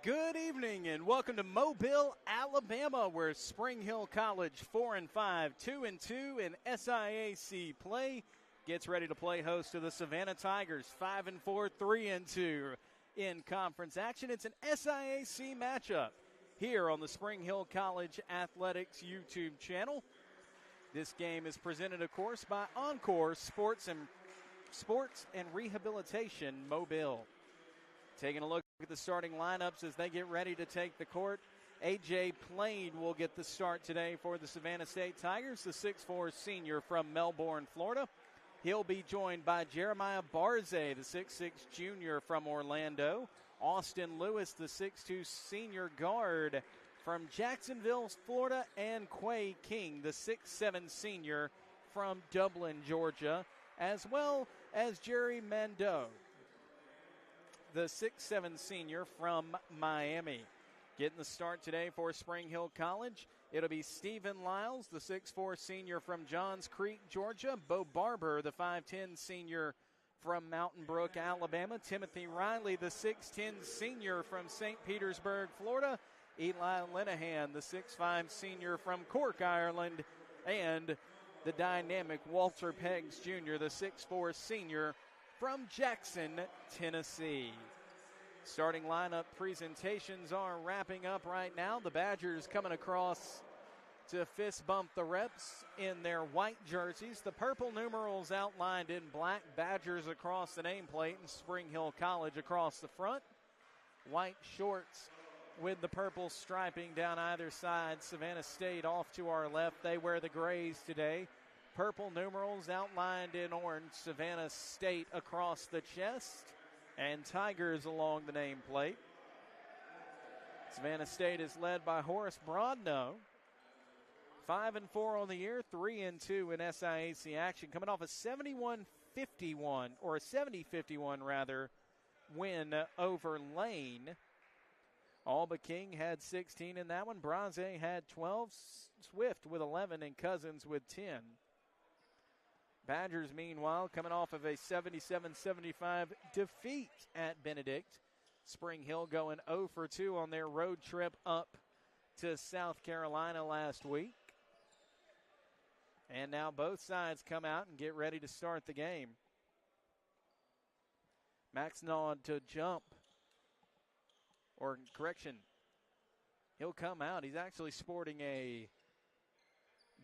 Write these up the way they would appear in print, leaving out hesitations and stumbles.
Good evening and welcome to Mobile, Alabama, where Spring Hill College 4-5, 2-2 in SIAC play gets ready to play host to the Savannah Tigers 5-4, 3-2 in conference action. It's an SIAC matchup here on the Spring Hill College Athletics YouTube channel. This game is presented, of course, by Encore Sports and Rehabilitation Mobile. Taking a look at the starting lineups as they get ready to take the court. A.J. Plain will get the start today for the Savannah State Tigers, the 6'4 senior from Melbourne, Florida. He'll be joined by Jeremiah Barze, the 6'6 junior from Orlando. Austin Lewis, the 6'2 senior guard from Jacksonville, Florida. And Quay King, the 6'7 senior from Dublin, Georgia. As well as Jerry Mando, the 6'7 senior from Miami. Getting the start today for Spring Hill College, it'll be Stephen Lyles, the 6'4 senior from Johns Creek, Georgia. Bo Barber, the 5'10 senior from Mountain Brook, Alabama. Timothy Riley, the 6'10 senior from St. Petersburg, Florida. Eli Linehan, the 6'5 senior from Cork, Ireland. And the dynamic Walter Peggs Jr., the 6'4 senior from Jackson, Tennessee. Starting lineup presentations are wrapping up right now. The Badgers coming across to fist bump the reps in their white jerseys. The purple numerals outlined in black, Badgers across the nameplate, and Spring Hill College across the front. White shorts with the purple striping down either side. Savannah State off to our left. They wear the grays today. Purple numerals outlined in orange. Savannah State across the chest. And Tigers along the nameplate. Savannah State is led by Horace Brodno. 5-4 on the year, 3-2 in SIAC action. Coming off a 71-51, or a 70-51 rather, win over Lane. Alba King had 16 in that one. Bronze had 12. Swift with 11 and Cousins with 10. Badgers, meanwhile, coming off of a 77-75 defeat at Benedict. Spring Hill going 0-2 on their road trip up to South Carolina last week. And now both sides come out and get ready to start the game. Max Nod to jump. Or, correction, he'll come out. He's actually sporting a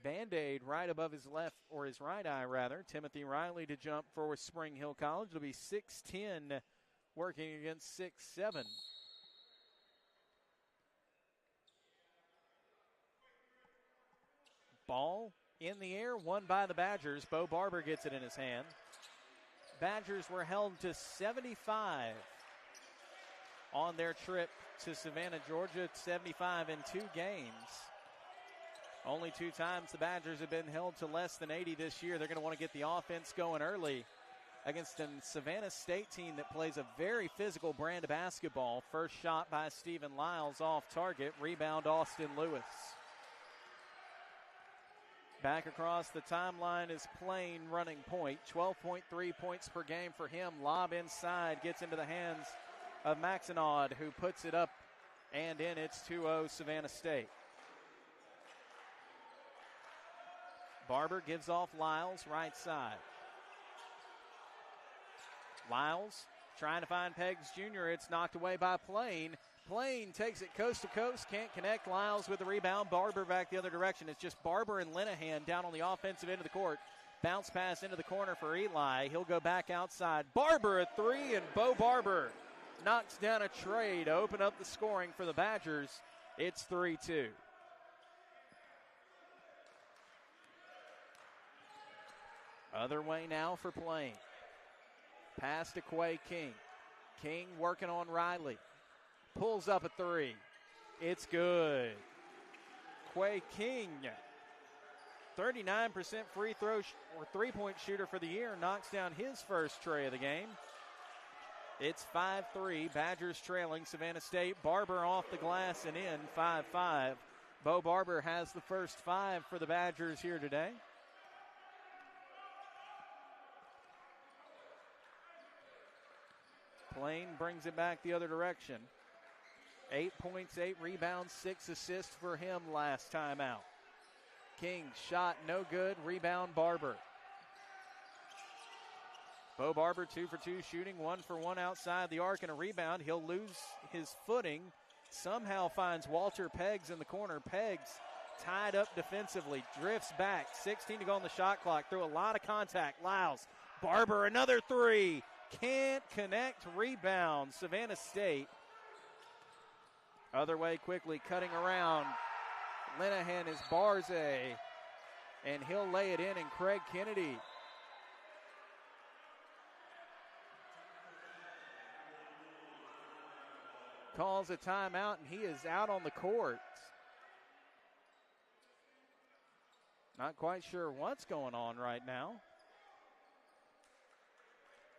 Band-Aid right above his left, or his right eye, rather. Timothy Riley to jump for Spring Hill College. It'll be 6'10", working against 6'7". Ball in the air, won by the Badgers. Bo Barber gets it in his hand. Badgers were held to 75 on their trip to Savannah, Georgia. 75 in 2 games. Only 2 times the Badgers have been held to less than 80 this year. They're going to want to get the offense going early against a Savannah State team that plays a very physical brand of basketball. First shot by Stephen Lyles off target. Rebound Austin Lewis. Back across the timeline is Plain running point. 12.3 points per game for him. Lob inside, gets into the hands of Maxinod, who puts it up and in. It's 2-0 Savannah State. Barber gives off Lyles, right side. Lyles trying to find Peggs Jr. It's knocked away by Plain. Plain takes it coast to coast, can't connect. Lyles with the rebound. Barber back the other direction. It's just Barber and Linehan down on the offensive end of the court. Bounce pass into the corner for Eli. He'll go back outside. Barber a 3, and Bo Barber knocks down a tray to open up the scoring for the Badgers. It's 3-2. Other way now for Plain. Pass to Quay King. King working on Riley. Pulls up a 3. It's good. Quay King, 39% free throw or three-point shooter for the year, knocks down his first tray of the game. It's 5-3. Badgers trailing Savannah State. Barber off the glass and in, 5-5. Bo Barber has the first 5 for the Badgers here today. Plain brings it back the other direction. 8 points, 8 rebounds, 6 assists for him last time out. King shot no good. Rebound Barber. Bo Barber 2 for 2 shooting, 1 for 1 outside the arc and a rebound. He'll lose his footing. Somehow finds Walter Peggs in the corner. Peggs tied up defensively, drifts back. 16 to go on the shot clock. Through a lot of contact. Lyles. Barber another 3. Can't connect. Rebound. Savannah State. Other way quickly cutting around. Linehan is Barze. And he'll lay it in, and Craig Kennedy calls a timeout, and he is out on the court. Not quite sure what's going on right now.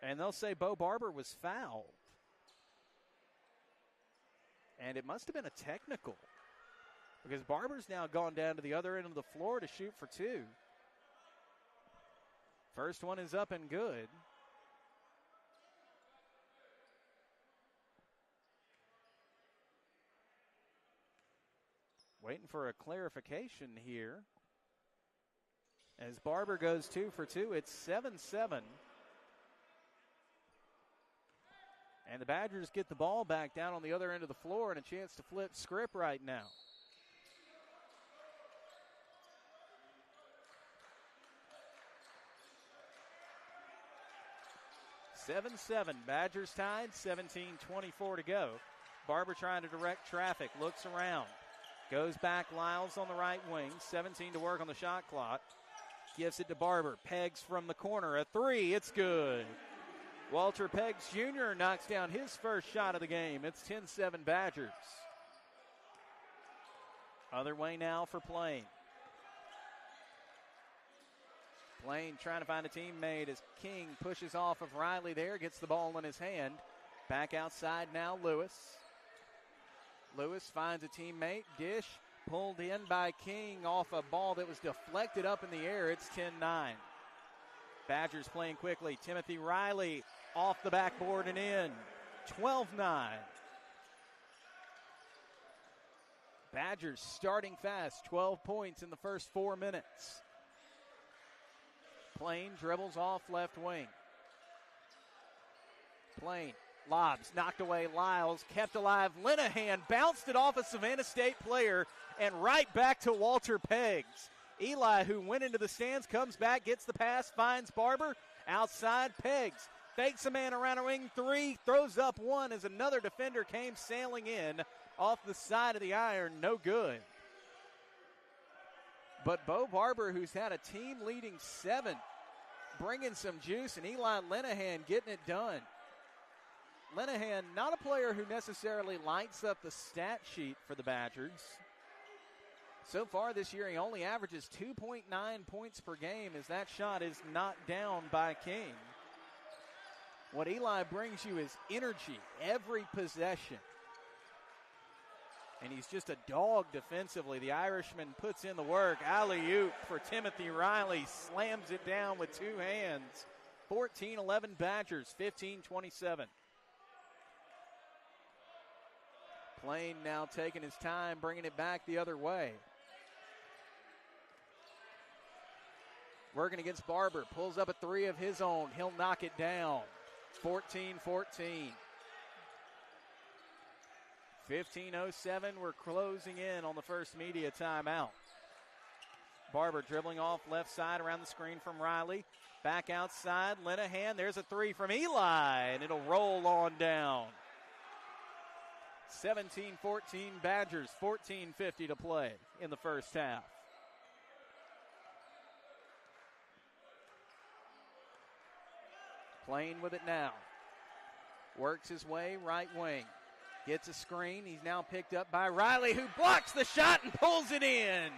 And they'll say Bo Barber was fouled. And it must have been a technical, because Barber's now gone down to the other end of the floor to shoot for 2. First one is up and good. Waiting for a clarification here. As Barber goes 2 for 2, it's 7-7. And the Badgers get the ball back down on the other end of the floor and a chance to flip script right now. (7-7). Badgers tied, 17:24 to go. Barber trying to direct traffic, looks around. Goes back, Lyles on the right wing. 17 to work on the shot clock. Gives it to Barber. Peggs from the corner. A 3. It's good. Walter Peggs Jr. knocks down his first shot of the game. It's 10-7 Badgers. Other way now for Plain. Plain trying to find a teammate as King pushes off of Riley there. Gets the ball in his hand. Back outside now, Lewis. Lewis finds a teammate. Dish pulled in by King off a ball that was deflected up in the air. It's 10-9. Badgers playing quickly. Timothy Riley off the backboard and in. 12-9. Badgers starting fast. 12 points in the first 4 minutes. Plain dribbles off left wing. Plain lobs, knocked away. Lyles, kept alive. Linehan bounced it off a Savannah State player and right back to Walter Peggs. Eli, who went into the stands, comes back, gets the pass, finds Barber. Outside, Peggs fakes a man around a wing 3, throws up 1 as another defender came sailing in off the side of the iron. No good. But Bo Barber, who's had a team-leading 7, bringing some juice, and Eli Linehan getting it done. Linehan, not a player who necessarily lights up the stat sheet for the Badgers. So far this year, he only averages 2.9 points per game as that shot is knocked down by King. What Eli brings you is energy every possession. And he's just a dog defensively. The Irishman puts in the work. Alley-oop for Timothy Riley. Slams it down with 2 hands. 14-11 Badgers, 15-27. Plain now taking his time, bringing it back the other way. Working against Barber. Pulls up a 3 of his own. He'll knock it down. 14-14. 15:07, we're closing in on the first media timeout. Barber dribbling off left side around the screen from Riley. Back outside, Linehan. There's a 3 from Eli, and it'll roll on down. 17-14 Badgers, 14:50 to play in the first half. Plain with it now. Works his way right wing. Gets a screen. He's now picked up by Riley, who blocks the shot and pulls it in.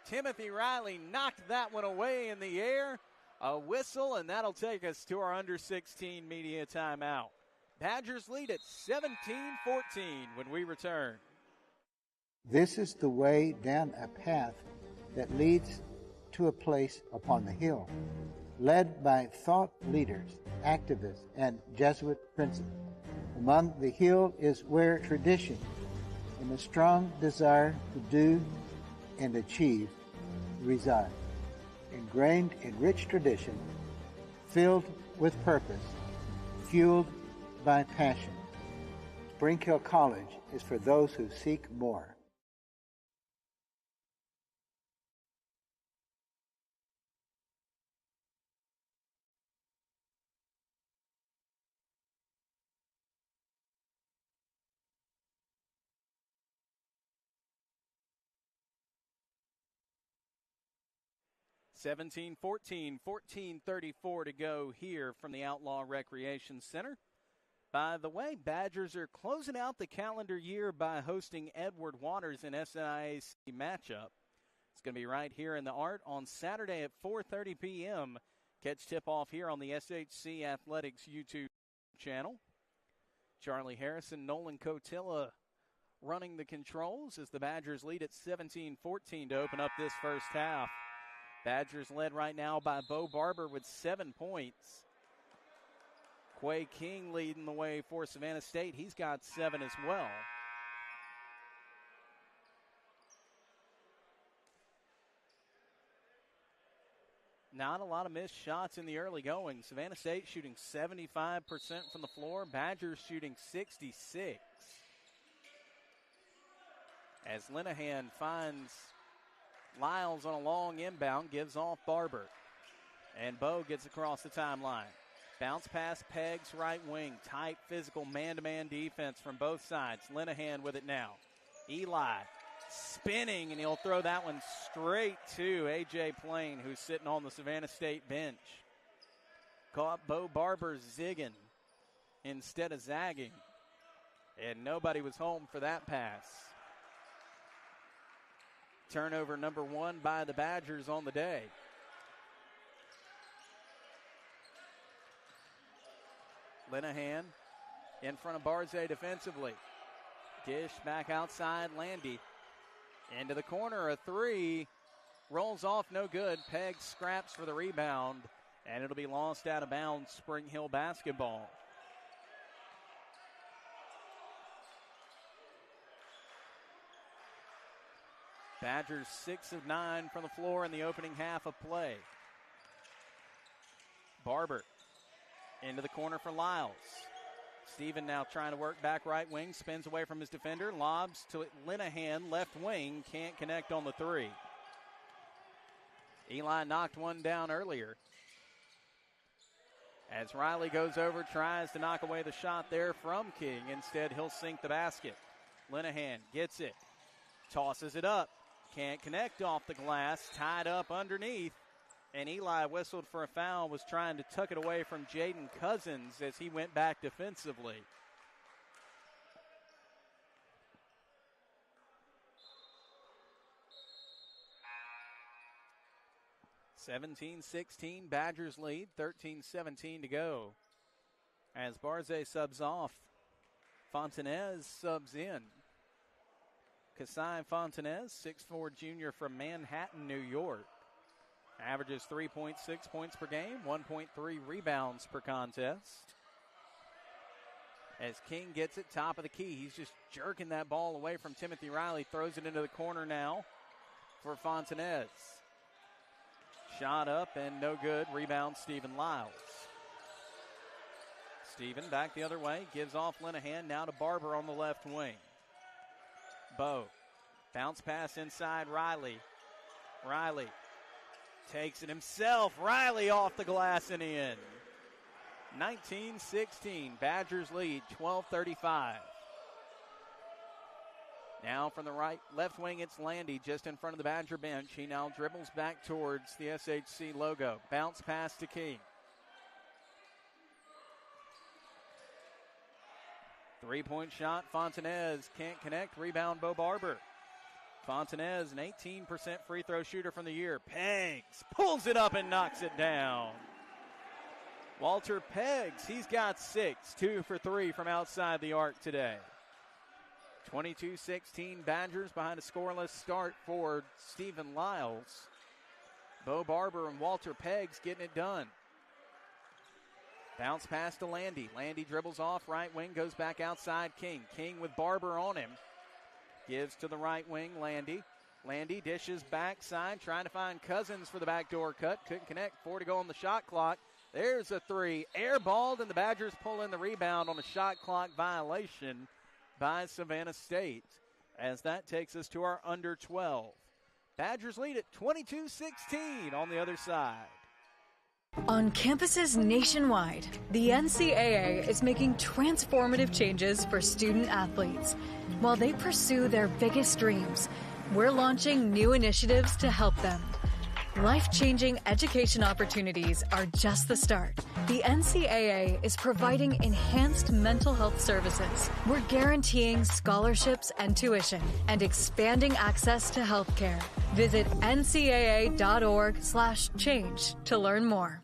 Timothy Riley knocked that one away in the air. A whistle, and that'll take us to our under 16 media timeout. Badgers lead at 17-14 when we return. This is the way down a path that leads to a place upon the hill, led by thought leaders, activists, and Jesuit princes. Among the healed is where tradition and a strong desire to do and achieve reside. Ingrained in rich tradition, filled with purpose, fueled by passion. Spring Hill College is for those who seek more. (17-14), 14:34 to go here from the Outlaw Recreation Center. By the way, Badgers are closing out the calendar year by hosting Edward Waters in SNIAC matchup. It's going to be right here in the Art on Saturday at 4:30 p.m. Catch tip-off here on the SHC Athletics YouTube channel. Charlie Harrison, Nolan Cotilla running the controls as the Badgers lead at 17-14 to open up this first half. Badgers led right now by Bo Barber with 7 points. Quay King leading the way for Savannah State. He's got 7 as well. Not a lot of missed shots in the early going. Savannah State shooting 75% from the floor. Badgers shooting 66%. As Linehan finds Lyles on a long inbound, gives off Barber. And Bo gets across the timeline. Bounce pass, Pegs right wing. Tight, physical, man-to-man defense from both sides. Linehan with it now. Eli spinning, and he'll throw that one straight to A.J. Plain, who's sitting on the Savannah State bench. Caught Bo Barber zigging instead of zagging. And nobody was home for that pass. Turnover number 1 by the Badgers on the day. Linehan in front of Barzay defensively. Dish back outside, Landy. Into the corner, a 3. Rolls off, no good. Peg scraps for the rebound, and it'll be lost out of bounds. Spring Hill basketball. Badgers 6 of 9 from the floor in the opening half of play. Barber into the corner for Lyles. Steven now trying to work back right wing, spins away from his defender, lobs to Linehan, left wing, can't connect on the 3. Eli knocked one down earlier. As Riley goes over, tries to knock away the shot there from King. Instead, he'll sink the basket. Linehan gets it, tosses it up, can't connect off the glass, tied up underneath. And Eli whistled for a foul, was trying to tuck it away from Jaden Cousins as he went back defensively. (17-16), Badgers lead, 13-17 to go. As Barzay subs off, Fontanez subs in. Kasai Fontanez, 6'4" junior from Manhattan, New York. Averages 3.6 points per game, 1.3 rebounds per contest. As King gets it, top of the key. He's just jerking that ball away from Timothy Riley. Throws it into the corner now for Fontanez. Shot up and no good. Rebound, Stephen Lyles. Stephen back the other way. Gives off Linehan now to Barber on the left wing. Bo. Bounce pass inside Riley. Riley takes it himself. Riley off the glass and in. 19-16. Badgers lead, 12:35. Now from the left wing, it's Landy just in front of the Badger bench. He now dribbles back towards the SHC logo. Bounce pass to King. Three-point shot, Fontanez can't connect. Rebound, Bo Barber. Fontanez, an 18% free throw shooter from the year. Peggs pulls it up and knocks it down. Walter Peggs, he's got 6, 2 for 3 from outside the arc today. 22-16 Badgers behind a scoreless start for Stephen Lyles. Bo Barber and Walter Peggs getting it done. Bounce pass to Landy. Landy dribbles off, right wing, goes back outside King. King with Barber on him. Gives to the right wing, Landy. Landy dishes backside, trying to find Cousins for the backdoor cut. Couldn't connect. 4 to go on the shot clock. There's a three. Airballed, and the Badgers pull in the rebound on a shot clock violation by Savannah State, as that takes us to our under 12. Badgers lead at 22-16 on the other side. On campuses nationwide, the NCAA is making transformative changes for student athletes. While they pursue their biggest dreams, we're launching new initiatives to help them. Life-changing education opportunities are just the start. The NCAA is providing enhanced mental health services. We're guaranteeing scholarships and tuition and expanding access to health care. Visit ncaa.org/change to learn more.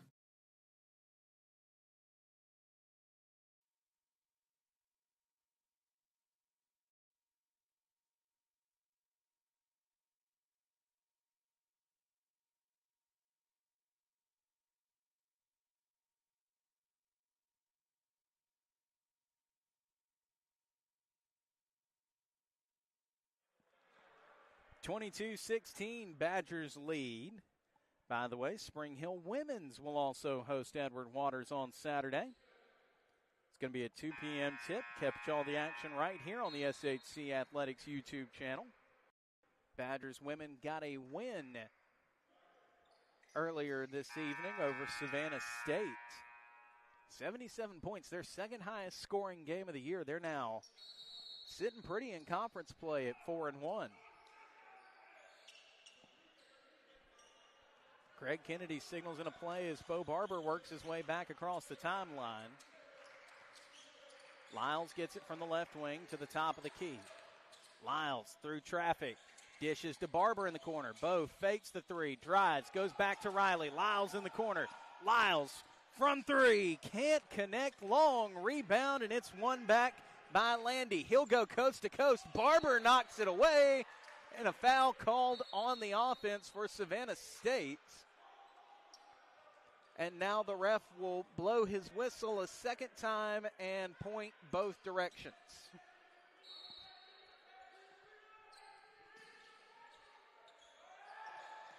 (22-16) Badgers lead. By the way, Spring Hill Women's will also host Edward Waters on Saturday. It's going to be a 2 p.m. tip. Catch all the action right here on the SHC Athletics YouTube channel. Badgers women got a win earlier this evening over Savannah State. 77 points, their second highest scoring game of the year. They're now sitting pretty in conference play at 4-1. Greg Kennedy signals in a play as Bo Barber works his way back across the timeline. Lyles gets it from the left wing to the top of the key. Lyles through traffic. Dishes to Barber in the corner. Bo fakes the three, drives, goes back to Riley. Lyles in the corner. Lyles from three. Can't connect. Long rebound, and it's won back by Landy. He'll go coast to coast. Barber knocks it away, and a foul called on the offense for Savannah State. And now the ref will blow his whistle a second time and point both directions.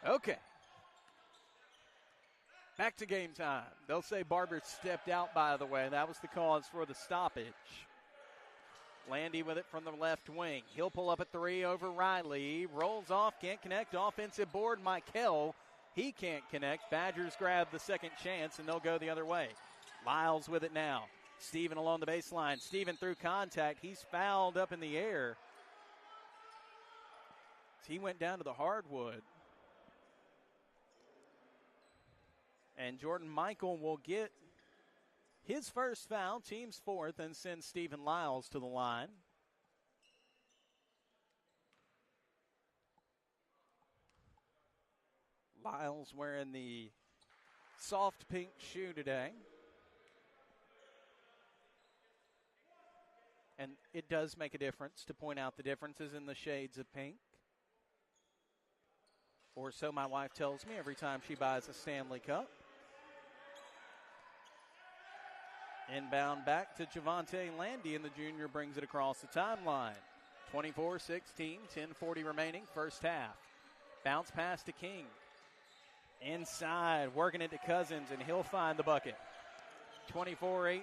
Okay. Back to game time. They'll say Barber stepped out, by the way. That was the cause for the stoppage. Landy with it from the left wing. He'll pull up a three over Riley. Rolls off, can't connect. Offensive board, Michael. He can't connect. Badgers grab the second chance, and they'll go the other way. Lyles with it now. Steven along the baseline. Steven through contact. He's fouled up in the air. He went down to the hardwood. And Jordan Michael will get his first foul, team's fourth, and send Stephen Lyles to the line. Lyles wearing the soft pink shoe today. And it does make a difference to point out the differences in the shades of pink. Or so my wife tells me every time she buys a Stanley Cup. Inbound back to Javante Landy, and the junior brings it across the timeline. 24-16, 10:40 remaining, first half. Bounce pass to King. Inside, working it to Cousins, and he'll find the bucket. 24-18.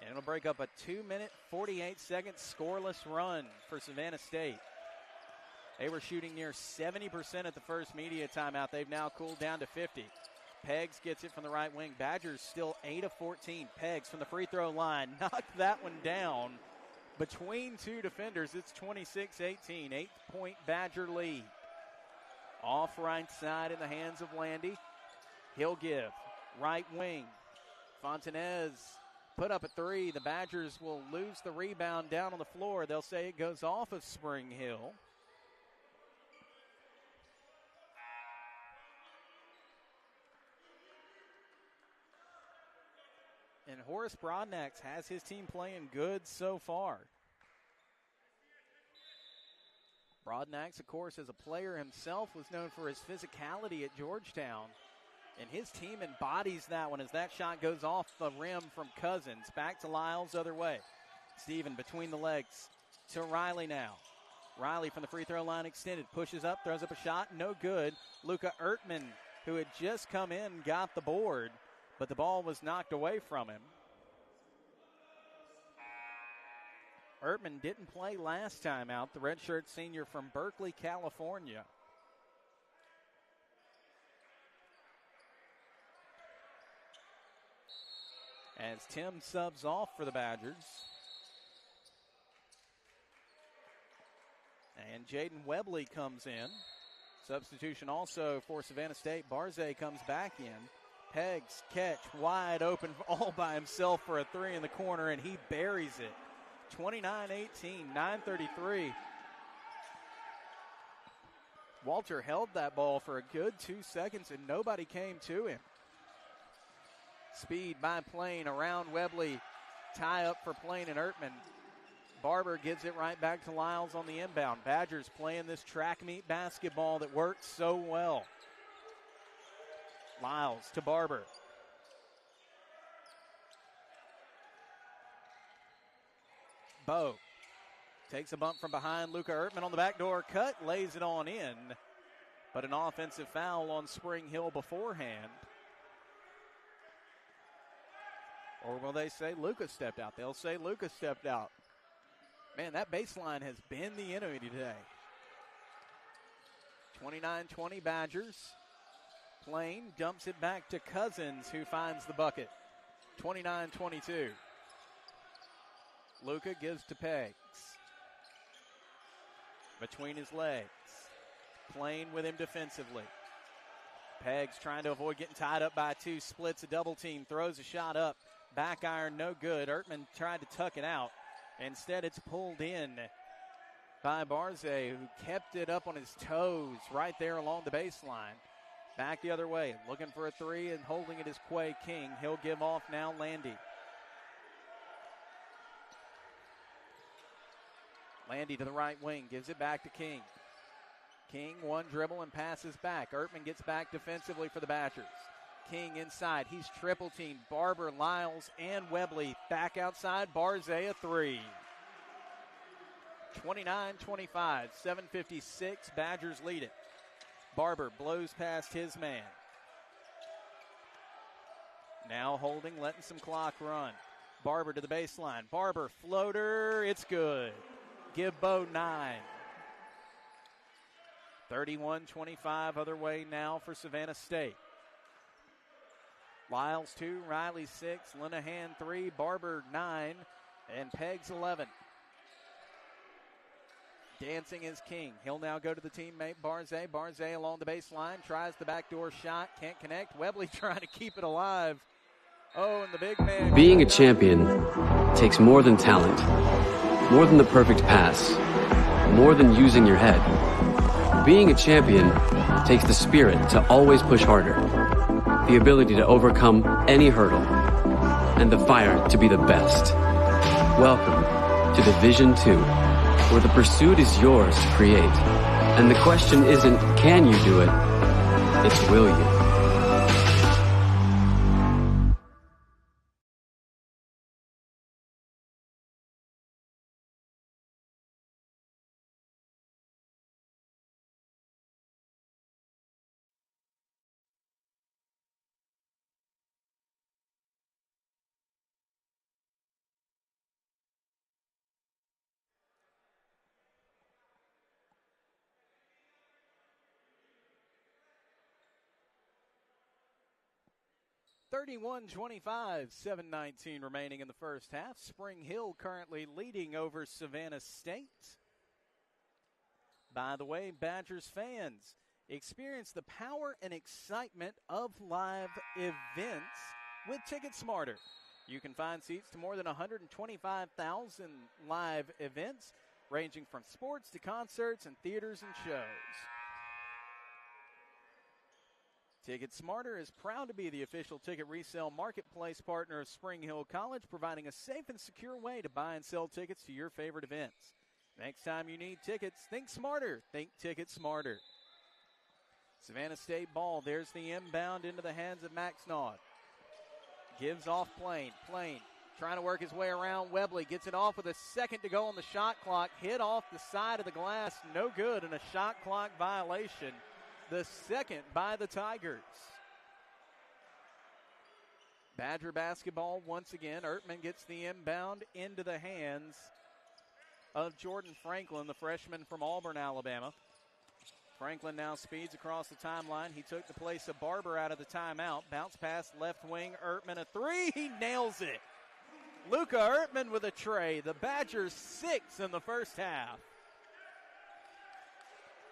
And it'll break up a 2-minute, 48-second scoreless run for Savannah State. They were shooting near 70% at the first media timeout. They've now cooled down to 50. Peggs gets it from the right wing. Badgers still 8 of 14. Peggs from the free throw line knocked that one down between two defenders. It's 26-18, 8-point Badger lead. Off right side in the hands of Landy. He'll give. Right wing. Fontanez put up a three. The Badgers will lose the rebound down on the floor. They'll say it goes off of Spring Hill. And Horace Broadnax has his team playing good so far. Broadnax, of course, as a player himself, was known for his physicality at Georgetown. And his team embodies that one as that shot goes off the rim from Cousins. Back to Lyles, other way. Steven between the legs to Riley now. Riley from the free throw line extended. Pushes up, throws up a shot. No good. Luka Ertman, who had just come in, got the board, but the ball was knocked away from him. Ertman didn't play last time out, the redshirt senior from Berkeley, California. As Tim subs off for the Badgers. And Jaden Webley comes in. Substitution also for Savannah State. Barze comes back in. Peggs catch wide open all by himself for a three in the corner, and he buries it. 29-18, 9:33. Walter held that ball for a good 2 seconds, and nobody came to him. Speed by Plain around Webley. Tie up for Plain and Ertman. Barber gives it right back to Lyles on the inbound. Badgers playing this track meet basketball that works so well. Lyles to Barber. Bowe takes a bump from behind. Luka Ertman on the backdoor cut, lays it on in. But an offensive foul on Spring Hill beforehand. Or will they say Luka stepped out? They'll say Luka stepped out. Man, that baseline has been the enemy today. 29-20 Badgers. Plain dumps it back to Cousins, who finds the bucket. 29-22. Luka gives to Peggs. Between his legs. Plain with him defensively. Peggs trying to avoid getting tied up by two. Splits a double team. Throws a shot up. Back iron, no good. Ertman tried to tuck it out. Instead, it's pulled in by Barze, who kept it up on his toes right there along the baseline. Back the other way, looking for a three, and holding it is Quay King. He'll give off now Landy. Landy to the right wing, gives it back to King. King, one dribble and passes back. Ertman gets back defensively for the Badgers. King inside. He's triple teamed. Barber, Lyles, and Webley back outside. Barze a three. 29-25, 7:56. Badgers lead it. Barber blows past his man. Now holding, letting some clock run. Barber to the baseline. Barber floater. It's good. Give Bowe 9. 31-25 other way now for Savannah State. Lyles 2, Riley 6, Linehan 3, Barber 9, and Peggs 11. Dancing is King. He'll now go to the teammate Barze. Barze along the baseline, tries the backdoor shot, can't connect. Webley trying to keep it alive. Oh, and the big man. Being a champion takes more than talent, more than the perfect pass, more than using your head. Being a champion takes the spirit to always push harder, the ability to overcome any hurdle, and the fire to be the best. Welcome to Division II, where the pursuit is yours to create. And the question isn't, can you do it? It's, will you? (31-25), 7:19 remaining in the first half. Spring Hill currently leading over Savannah State. By the way, Badgers fans, experience the power and excitement of live events with Ticket Smarter. You can find seats to more than 125,000 live events, ranging from sports to concerts and theaters and shows. Ticket Smarter is proud to be the official ticket resale marketplace partner of Spring Hill College, providing a safe and secure way to buy and sell tickets to your favorite events. Next time you need tickets, think smarter. Think Ticket Smarter. Savannah State ball. There's the inbound into the hands of Max Naud. Gives off Plain. Plain trying to work his way around Webley. Gets it off with a second to go on the shot clock. Hit off the side of the glass. No good, and a shot clock violation. The second by the Tigers. Badger basketball once again. Ertman gets the inbound into the hands of Jordan Franklin, the freshman from Auburn, Alabama. Franklin now speeds across the timeline. He took the place of Barber out of the timeout. Bounce pass left wing. Ertman a three. He nails it. Luca Ertman with a tray. The Badgers 6 in the first half.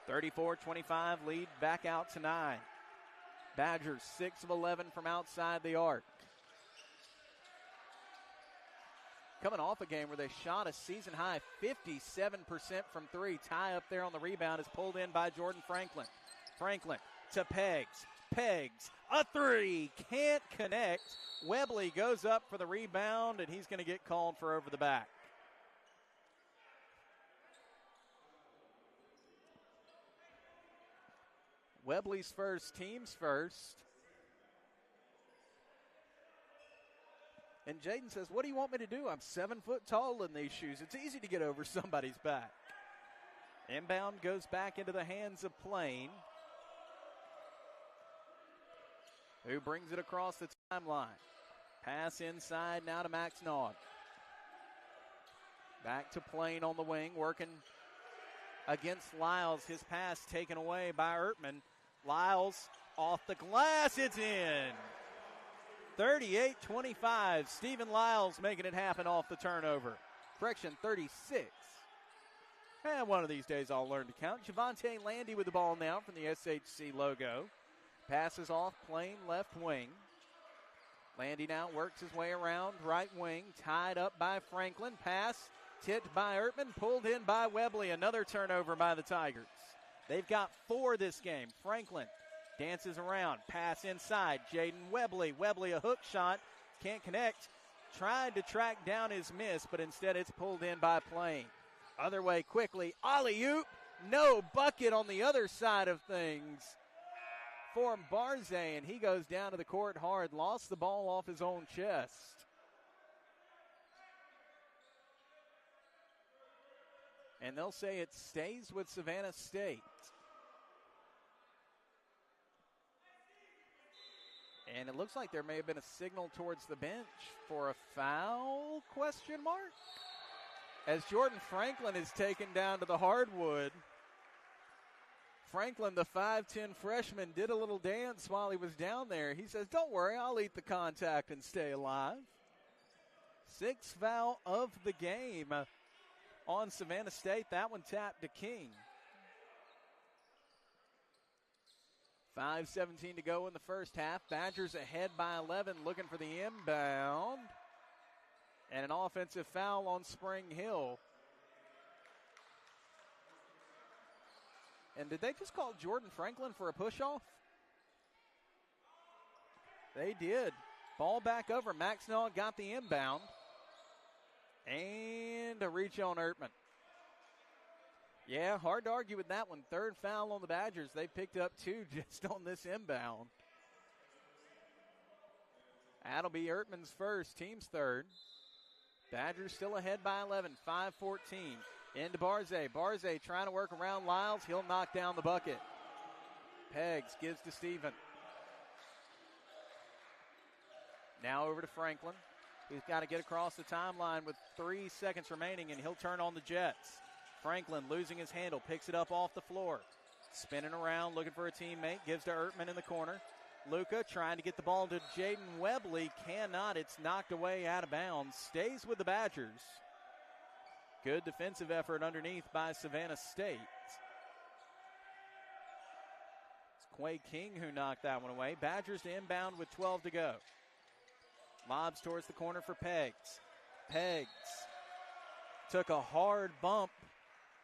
34-25 lead back out to 9. Badgers 6 of 11 from outside the arc. Coming off a game where they shot a season-high 57% from three. Ty up there on the rebound is pulled in by Jordan Franklin. Franklin to Peggs. Peggs, a three. Can't connect. Webley goes up for the rebound, and he's going to get called for over the back. Webley's first, team's first. And Jaden says, what do you want me to do? I'm 7 foot tall in these shoes. It's easy to get over somebody's back. Inbound goes back into the hands of Plain, who brings it across the timeline. Pass inside now to Max Naud. Back to Plain on the wing, working against Lyles. His pass taken away by Ertman. Lyles off the glass. It's in. 38-25. Stephen Lyles making it happen off the turnover. Correction, 36. And one of these days I'll learn to count. Javante Landy with the ball now from the SHC logo. Passes off Plain left wing. Landy now works his way around right wing. Tied up by Franklin. Pass tipped by Ertman. Pulled in by Webley. Another turnover by the Tigers. They've got 4 this game. Franklin dances around. Pass inside. Jaden Webley. Webley a hook shot. Can't connect. Tried to track down his miss, but instead it's pulled in by Plain. Other way quickly. Alley-oop. No bucket on the other side of things for Barze, and he goes down to the court hard. Lost the ball off his own chest. And they'll say it stays with Savannah State. And it looks like there may have been a signal towards the bench for a foul, question mark? As Jordan Franklin is taken down to the hardwood. Franklin, the 5'10 freshman, did a little dance while he was down there. He says, don't worry, I'll eat the contact and stay alive. 6th foul of the game on Savannah State. That one tapped to King. 5:17 to go in the first half. Badgers ahead by 11, looking for the inbound. And an offensive foul on Spring Hill. And did they just call Jordan Franklin for a push-off? They did. Ball back over. Max Naud got the inbound. And a reach on Ertman. Yeah, hard to argue with that one. 3rd foul on the Badgers. They picked up 2 just on this inbound. That'll be Ertman's first, team's 3rd. Badgers still ahead by 11, 5-14. Into Barze. Barze trying to work around Lyles. He'll knock down the bucket. Peggs gives to Steven. Now over to Franklin. He's got to get across the timeline with 3 seconds remaining, and he'll turn on the Jets. Franklin losing his handle, picks it up off the floor. Spinning around, looking for a teammate. Gives to Ertman in the corner. Luca trying to get the ball to Jaden Webley. Cannot. It's knocked away out of bounds. Stays with the Badgers. Good defensive effort underneath by Savannah State. It's Quay King who knocked that one away. Badgers to inbound with 12 to go. Lobs towards the corner for Peggs. Peggs took a hard bump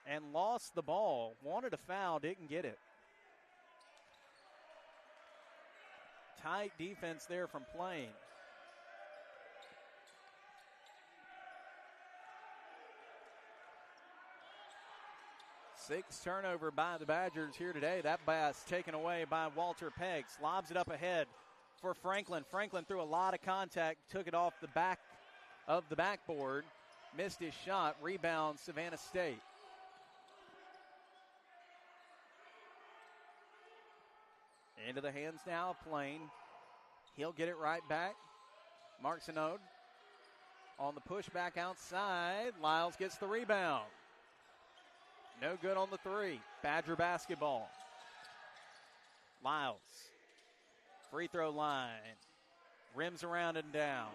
and lost the ball. Wanted a foul, didn't get it. Tight defense there from Plain. 6 turnover by the Badgers here today. That pass taken away by Walter Peggs. Lobs it up ahead for Franklin. Franklin threw a lot of contact, took it off the back of the backboard, missed his shot. Rebound, Savannah State. Into the hands now of Plain. He'll get it right back. Marcinode on the pushback outside. Lyles gets the rebound. No good on the three. Badger basketball. Lyles. Free throw line. Rims around and down.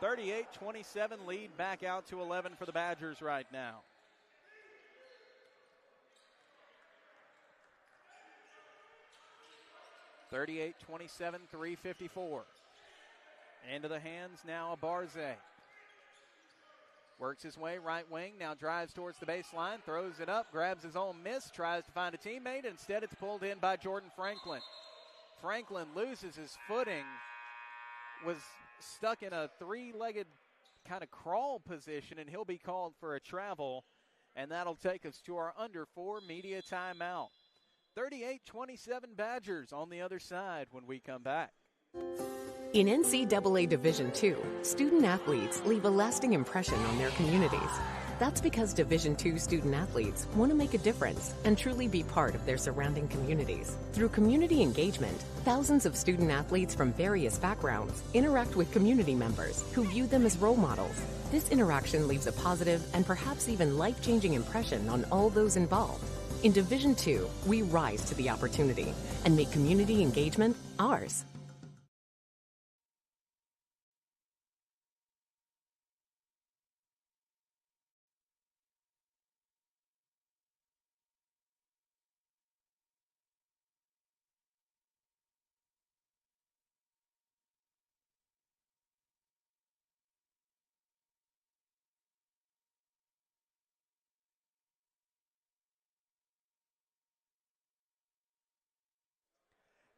38-27 lead back out to 11 for the Badgers right now. .38-27, 3:54. Into the hands now of Barze. Works his way right wing, now drives towards the baseline, throws it up, grabs his own miss, tries to find a teammate. Instead, it's pulled in by Jordan Franklin. Franklin loses his footing, was stuck in a three-legged kind of crawl position, and he'll be called for a travel, and that'll take us to our under 4 media timeout. 38-27 Badgers on the other side when we come back. In NCAA Division II, student athletes leave a lasting impression on their communities. That's because Division II student athletes want to make a difference and truly be part of their surrounding communities. Through community engagement, thousands of student athletes from various backgrounds interact with community members who view them as role models. This interaction leaves a positive and perhaps even life-changing impression on all those involved. In Division II, we rise to the opportunity and make community engagement ours.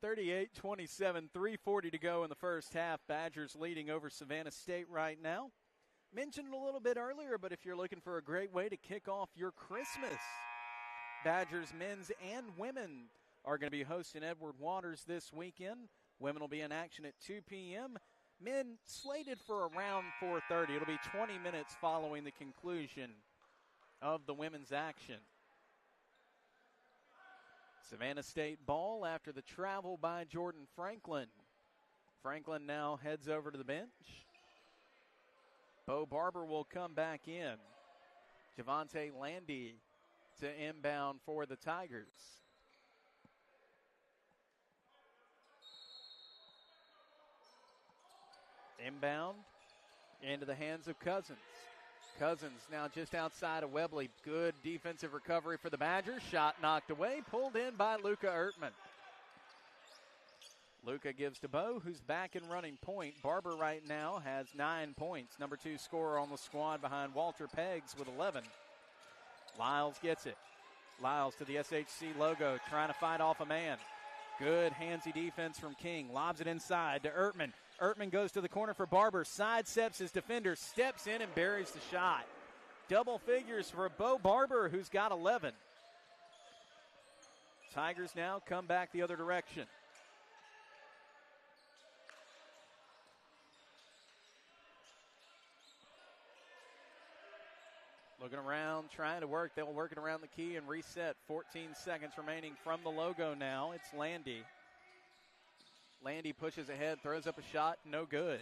.38-27, 3:40 to go in the first half. Badgers leading over Savannah State right now. Mentioned it a little bit earlier, but if you're looking for a great way to kick off your Christmas, Badgers men's and women are going to be hosting Edward Waters this weekend. Women will be in action at 2 p.m. Men slated for around 4:30. It'll be 20 minutes following the conclusion of the women's action. Savannah State ball after the travel by Jordan Franklin. Franklin now heads over to the bench. Bo Barber will come back in. Javante Landy to inbound for the Tigers. Inbound into the hands of Cousins. Cousins now just outside of Webley. Good defensive recovery for the Badgers. Shot knocked away, pulled in by Luka Ertman. Luka gives to Bo, who's back and running point. Barber right now has 9 points. Number 2 scorer on the squad behind Walter Peggs with 11. Lyles gets it. Lyles to the SHC logo, trying to fight off a man. Good handsy defense from King. Lobs it inside to Ertman. Ertman goes to the corner for Barber. Sidesteps his defender, steps in and buries the shot. Double figures for Bo Barber, who's got 11. Tigers now come back the other direction. Looking around, trying to work. They'll work it around the key and reset. 14 seconds remaining from the logo now. It's Landy. Landy pushes ahead, throws up a shot, no good.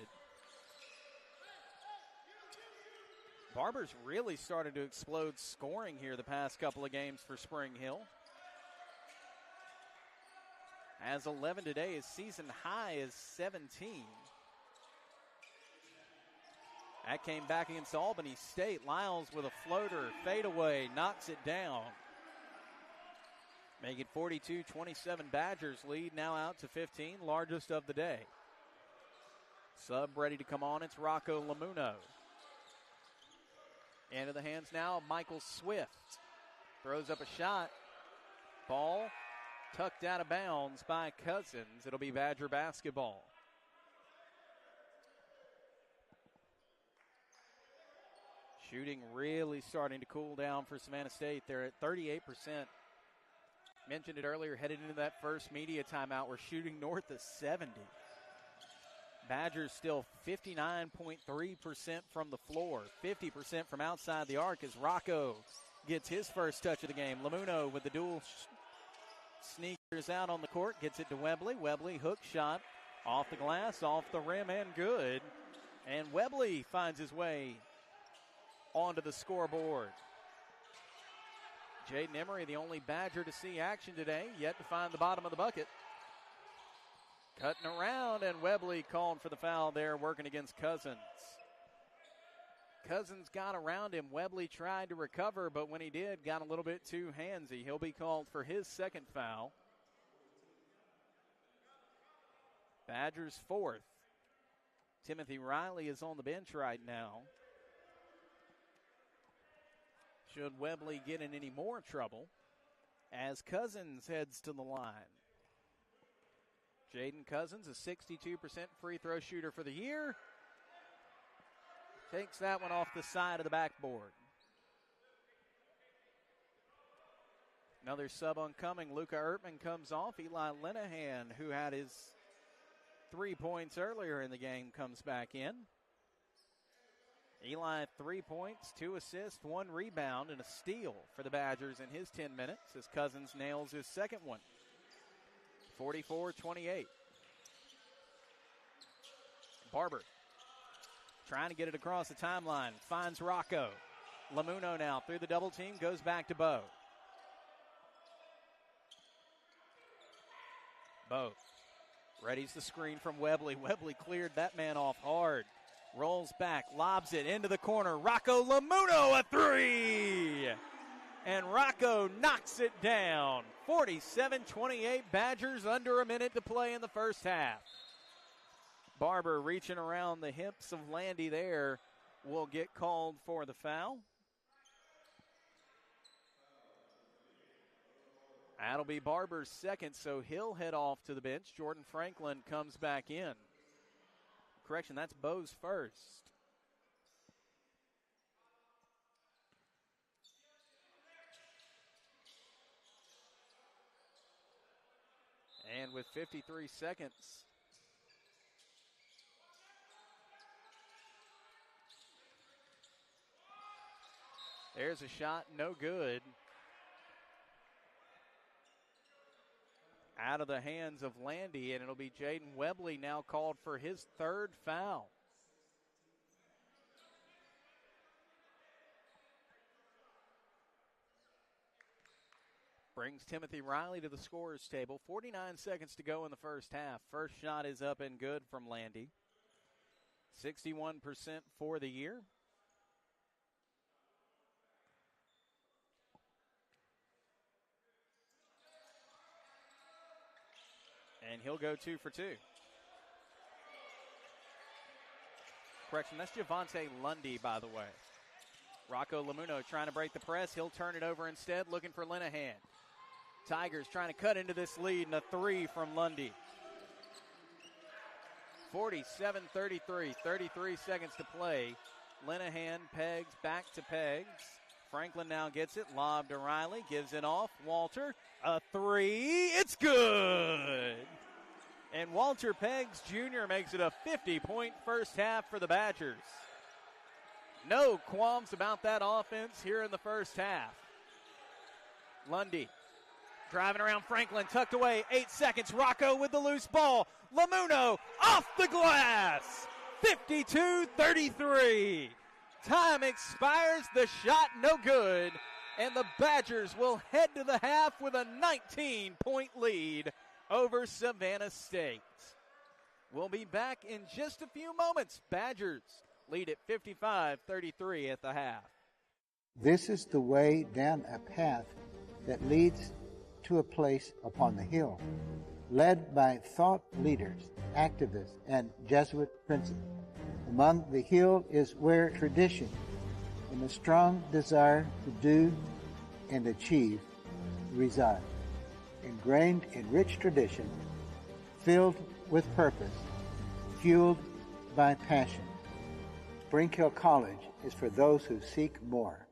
Barber's really started to explode scoring here the past couple of games for Spring Hill. Has 11 today. His season high is 17. That came back against Albany State. Lyles with a floater, fadeaway, knocks it down. Make it 42-27 Badgers lead now out to 15, largest of the day. Sub ready to come on, it's Rocco Lamuno. Into the hands now of Michael Swift. Throws up a shot. Ball tucked out of bounds by Cousins. It'll be Badger basketball. Shooting really starting to cool down for Savannah State. They're at 38%. Mentioned it earlier, headed into that first media timeout. We're shooting north of 70. Badgers still 59.3% from the floor, 50% from outside the arc as Rocco gets his first touch of the game. Lamuno with the dual sneakers out on the court, gets it to Webley. Webley hook shot off the glass, off the rim, and good. And Webley finds his way onto the scoreboard. Jaden Emery, the only Badger to see action today, yet to find the bottom of the bucket. Cutting around, and Webley called for the foul there, working against Cousins. Cousins got around him. Webley tried to recover, but when he did, got a little bit too handsy. He'll be called for his second foul. Badgers fourth. Timothy Riley is on the bench right now. Should Webley get in any more trouble as Cousins heads to the line. Jaden Cousins, a 62% free throw shooter for the year. Takes that one off the side of the backboard. Another sub oncoming. Luca Ertman comes off. Eli Linehan, who had his 3 points earlier in the game, comes back in. Eli, 3 points, 2 assists, 1 rebound, and a steal for the Badgers in his 10 minutes as Cousins nails his second one. 44-28. Barber trying to get it across the timeline. Finds Rocco. Lamuno now through the double team, goes back to Bo. Bo readies the screen from Webley. Webley cleared that man off hard. Rolls back, lobs it into the corner. Rocco Lamuno, a three! And Rocco knocks it down. 47-28, Badgers under a minute to play in the first half. Barber reaching around the hips of Landy there will get called for the foul. That'll be Barber's second, so he'll head off to the bench. Jordan Franklin comes back in. Correction, that's Bo's first. And with 53 seconds, there's a shot, no good. Out of the hands of Landy, and it'll be Jaden Webley now called for his third foul. Brings Timothy Riley to the scorer's table. 49 seconds to go in the first half. First shot is up and good from Landy. 61% for the year. And he'll go 2 for 2. Correction, that's Javante Lundy, by the way. Rocco Lamuno trying to break the press. He'll turn it over instead, looking for Linehan. Tigers trying to cut into this lead, and a three from Lundy. 47-33, 33 seconds to play. Linehan pegs back to Pegs. Franklin now gets it, lob to Riley, gives it off. Walter, a three, it's good! And Walter Peggs Jr. makes it a 50-point first half for the Badgers. No qualms about that offense here in the first half. Lundy driving around Franklin, tucked away, 8 seconds. Rocco with the loose ball. Lamuno off the glass. 52-33. Time expires, the shot no good, and the Badgers will head to the half with a 19-point lead over Savannah State. We'll be back in just a few moments. Badgers lead at 55-33 at the half. This is the way down a path that leads to a place upon the hill, led by thought leaders, activists, and Jesuit princes. Among the hill is where tradition and a strong desire to do and achieve reside. Ingrained in rich tradition, filled with purpose, fueled by passion. Spring Hill College is for those who seek more.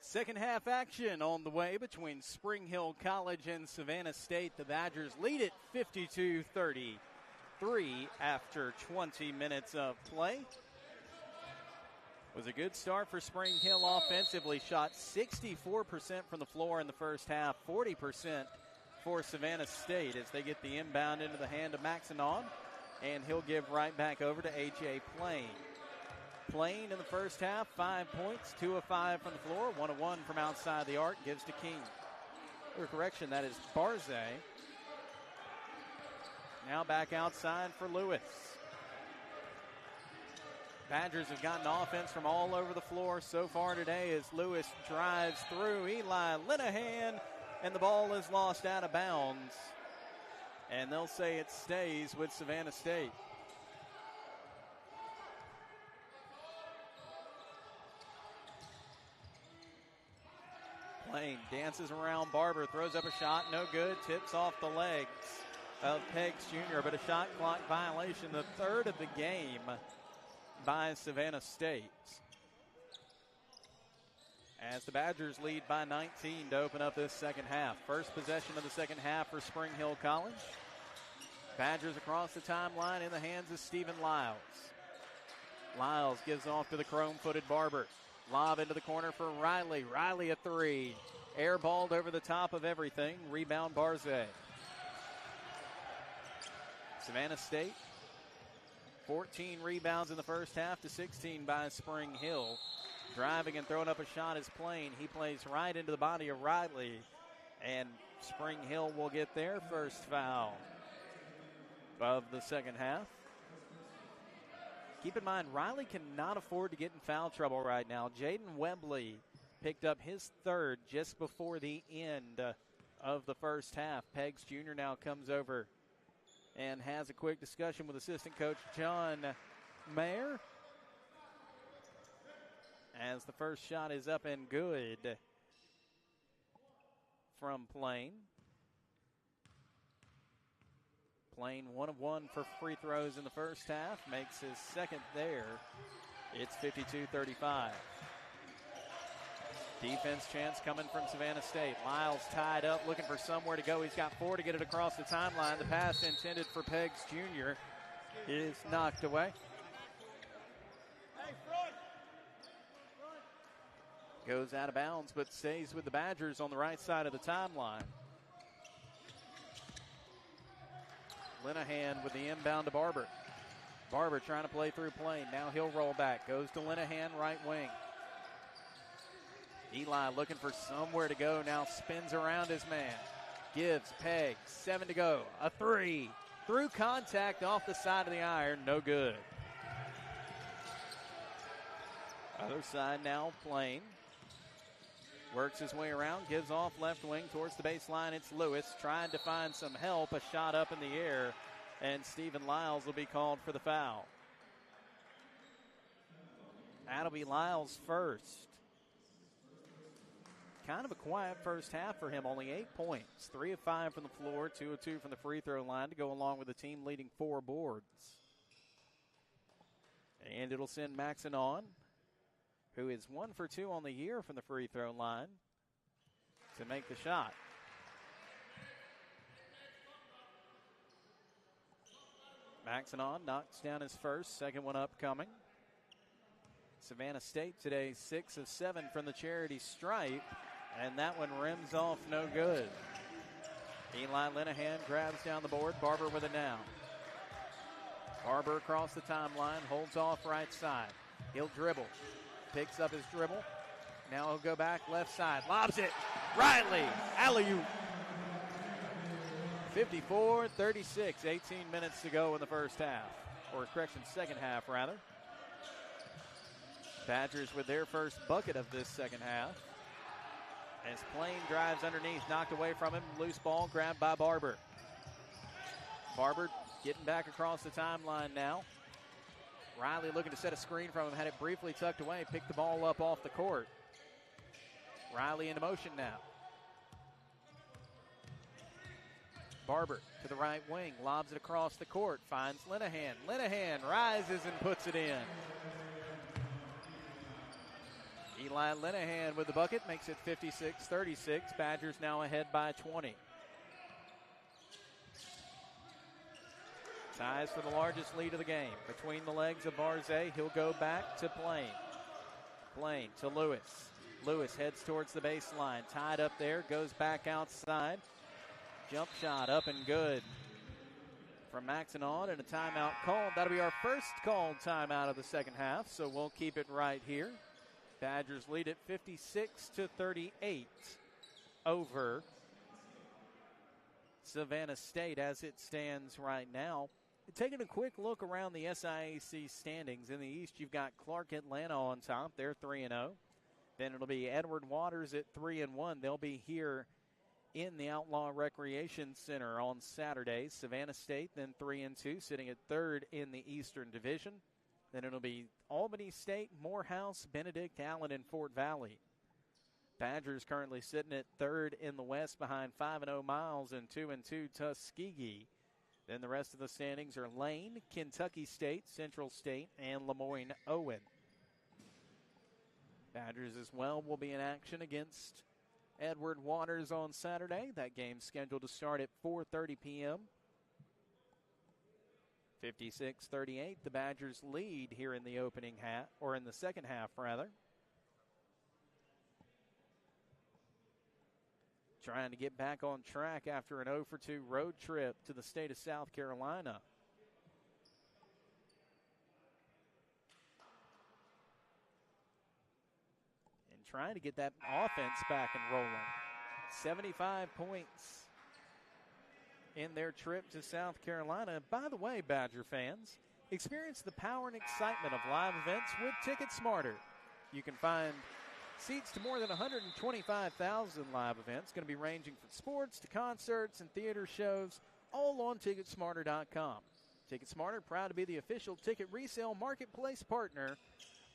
Second half action on the way between Spring Hill College and Savannah State. The Badgers lead it 52-33 after 20 minutes of play. It was a good start for Spring Hill offensively. Shot 64% from the floor in the first half, 40% for Savannah State as they get the inbound into the hand of Maxinon, and he'll give right back over to A.J. Plain. Plain in the first half, 5 points, 2 of 5 from the floor, 1 of 1 from outside the arc, gives to King. Or correction, that is Barze. Now back outside for Lewis. Badgers have gotten offense from all over the floor so far today as Lewis drives through Eli Linehan, and the ball is lost out of bounds. And they'll say it stays with Savannah State. Plain dances around Barber, throws up a shot, no good, tips off the legs of Peggs Jr., but a shot clock violation, the third of the game by Savannah State. As the Badgers lead by 19 to open up this second half. First possession of the second half for Spring Hill College. Badgers across the timeline in the hands of Stephen Lyles. Lyles gives off to the chrome-footed Barber. Lob into the corner for Riley. Riley a three. Airballed over the top of everything. Rebound Barze. Savannah State, 14 rebounds in the first half to 16 by Spring Hill. Driving and throwing up a shot is Plain. He plays right into the body of Riley. And Spring Hill will get their first foul of the second half. Keep in mind, Riley cannot afford to get in foul trouble right now. Jaden Webley picked up his third just before the end of the first half. Peggs Jr. now comes over and has a quick discussion with assistant coach John Mayer. As the first shot is up and good from Plain. Plain 1 of 1 for free throws in the first half. Makes his second there. It's 52-35. Defense chance coming from Savannah State. Lyles tied up, looking for somewhere to go. He's got 4 to get it across the timeline. The pass intended for Peggs Jr. is knocked away. Goes out of bounds, but stays with the Badgers on the right side of the timeline. Linehan with the inbound to Barber. Barber trying to play through Plain. Now he'll roll back. Goes to Linehan, right wing. Eli looking for somewhere to go. Now spins around his man. Gives Peggs. 7 to go. A three. Through contact off the side of the iron. No good. Other side now Plain. Works his way around, gives off left wing towards the baseline. It's Lewis trying to find some help. A shot up in the air, and Stephen Lyles will be called for the foul. That'll be Lyles first. Kind of a quiet first half for him, only 8 points. 3 of 5 from the floor, 2 of 2 from the free throw line to go along with the team leading 4 boards. And it'll send Maxinon, who is 1 for 2 on the year from the free throw line, to make the shot. Maxinon knocks down his first, second one upcoming. Savannah State today 6 of 7 from the charity stripe, and that one rims off no good. Eli Linehan grabs down the board. Barber with it now. Barber across the timeline, holds off right side. He'll dribble. Picks up his dribble. Now he'll go back left side. Lobs it. Riley. Alley-oop. 54-36. 18 minutes to go in the first half. Or correction, second half rather. Badgers with their first bucket of this second half. As Plain drives underneath, knocked away from him. Loose ball grabbed by Barber. Barber getting back across the timeline now. Riley looking to set a screen from him, had it briefly tucked away, picked the ball up off the court. Riley into motion now. Barber to the right wing, lobs it across the court, finds Linehan. Linehan rises and puts it in. Eli Linehan with the bucket makes it 56-36. Badgers now ahead by 20. Ties for the largest lead of the game. Between the legs of Barzay, he'll go back to Plain. Plain to Lewis. Lewis heads towards the baseline. Tied up there, goes back outside. Jump shot up and good from Maxenon, and a timeout called. That'll be our first called timeout of the second half, so we'll keep it right here. Badgers lead it 56-38 over Savannah State as it stands right now. Taking a quick look around the SIAC standings. In the East, you've got Clark Atlanta on top. They're 3-0. Then it'll be Edward Waters at 3-1. They'll be here in the Outlaw Recreation Center on Saturday. Savannah State, then 3-2, sitting at third in the Eastern Division. Then it'll be Albany State, Morehouse, Benedict, Allen, and Fort Valley. Badgers currently sitting at third in the West behind 5-0 Miles and 2-2 Tuskegee. Then the rest of the standings are Lane, Kentucky State, Central State, and Lemoyne Owen. Badgers as well will be in action against Edward Waters on Saturday. That game's scheduled to start at 4:30 p.m. 56-38, the Badgers lead here in the opening half, or in the second half, rather. Trying to get back on track after an 0-for-2 road trip to the state of South Carolina. And trying to get that offense back and rolling. 75 points in their trip to South Carolina. By the way, Badger fans, experience the power and excitement of live events with Ticket Smarter. You can find seats to more than 125,000 live events, going to be ranging from sports to concerts and theater shows, all on TicketSmarter.com. TicketSmarter, proud to be the official ticket resale marketplace partner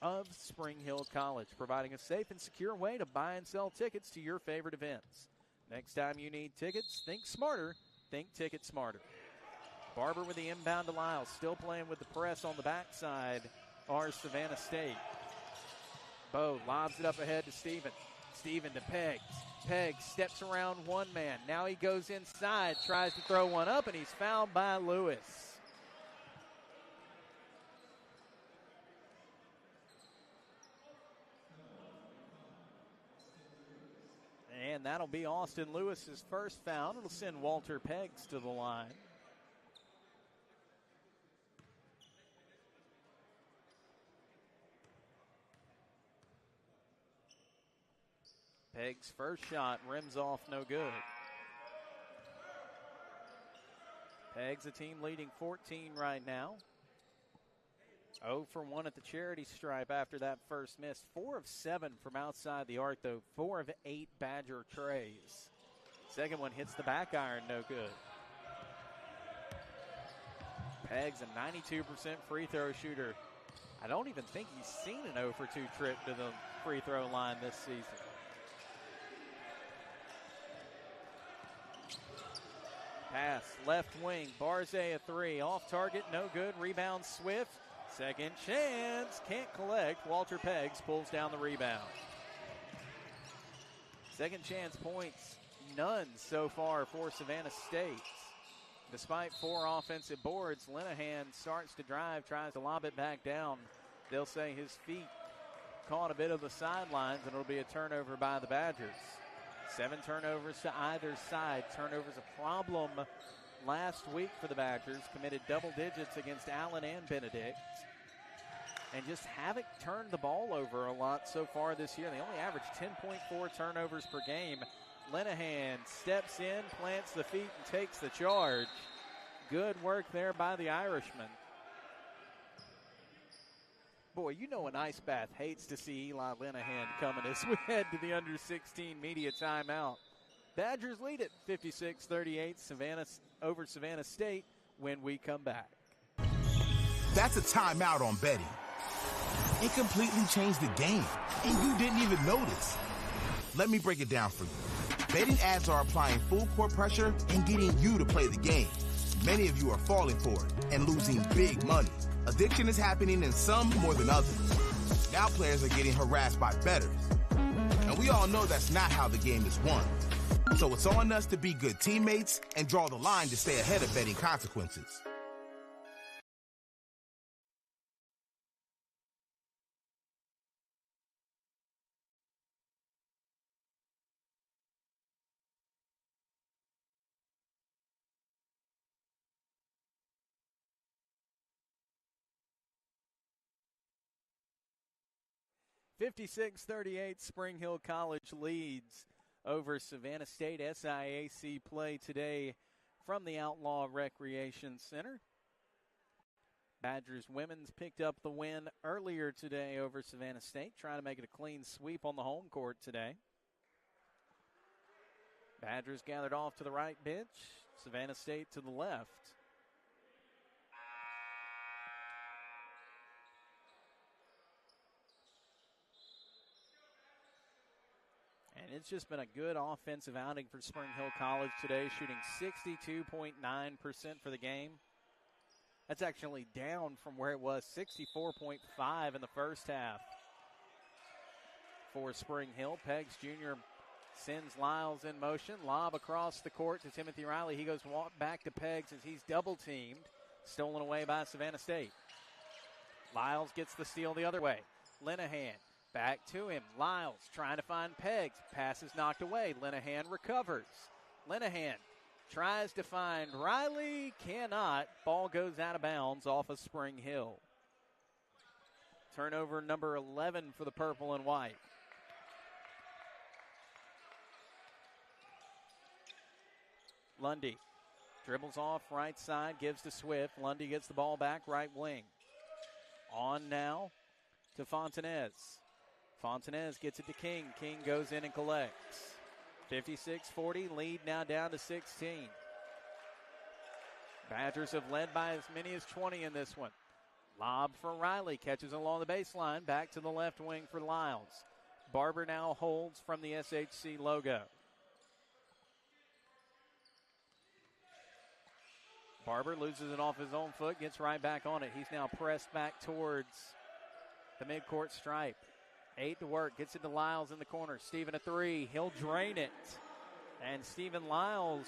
of Spring Hill College, providing a safe and secure way to buy and sell tickets to your favorite events. Next time you need tickets, think smarter, think Ticket Smarter. Barber with the inbound to Lyles, still playing with the press on the backside, are Savannah State. Bo lobs it up ahead to Steven. Steven to Peggs. Peggs steps around one man. Now he goes inside, tries to throw one up, and he's fouled by Lewis. And that'll be Austin Lewis's first foul. It'll send Walter Peggs to the line. Peggs' first shot rims off, no good. Peggs, a team leading 14 right now. 0 for 1 at the charity stripe after that first miss. 4 of 7 from outside the arc, though. 4 of 8 Badger trays. Second one hits the back iron, no good. Peggs, a 92% free throw shooter. I don't even think he's seen an 0 for 2 trip to the free throw line this season. Pass, left wing, Barzay a 3. Off target, no good. Rebound, Swift. Second chance, can't collect. Walter Peggs pulls down the rebound. Second chance points, none so far for Savannah State. Despite 4 offensive boards, Linehan starts to drive, tries to lob it back down. They'll say his feet caught a bit of the sidelines, and it'll be a turnover by the Badgers. 7 turnovers to either side. Turnovers a problem last week for the Badgers. Committed double digits against Allen and Benedict. And just haven't turned the ball over a lot so far this year. They only average 10.4 turnovers per game. Linehan steps in, plants the feet, and takes the charge. Good work there by the Irishman. Boy, you know an ice bath hates to see Eli Linehan coming as we head to the under-16 media timeout. Badgers lead it 56-38 over Savannah State when we come back. That's a timeout on betting. It completely changed the game, and you didn't even notice. Let me break it down for you. Betting ads are applying full court pressure and getting you to play the game. Many of you are falling for it and losing big money. Addiction is happening in some more than others. Now players are getting harassed by bettors. And we all know that's not how the game is won. So it's on us to be good teammates and draw the line to stay ahead of betting consequences. (56-38), Spring Hill College leads over Savannah State. SIAC play today from the Outlaw Recreation Center. Badgers women's picked up the win earlier today over Savannah State, trying to make it a clean sweep on the home court today. Badgers gathered off to the right bench, Savannah State to the left. And it's just been a good offensive outing for Spring Hill College today, shooting 62.9% for the game. That's actually down from where it was, 64.5 in the first half. For Spring Hill, Peggs Jr. sends Lyles in motion. Lob across the court to Timothy Riley. He goes back to Peggs as he's double-teamed. Stolen away by Savannah State. Lyles gets the steal the other way. Linehan back to him. Lyles trying to find Peggs. Pass is knocked away. Linehan recovers. Linehan tries to find Riley. Cannot. Ball goes out of bounds off of Spring Hill. Turnover number 11 for the purple and white. Lundy dribbles off right side, gives to Swift. Lundy gets the ball back right wing. On now to Fontanez. Fontanez gets it to King. King goes in and collects. 56-40, lead now down to 16. Badgers have led by as many as 20 in this one. Lob for Riley, catches along the baseline, back to the left wing for Lyles. Barber now holds from the SHC logo. Barber loses it off his own foot, gets right back on it. He's now pressed back towards the midcourt stripe. 8 to work, gets it to Lyles in the corner. Steven a three, he'll drain it. And Steven Lyles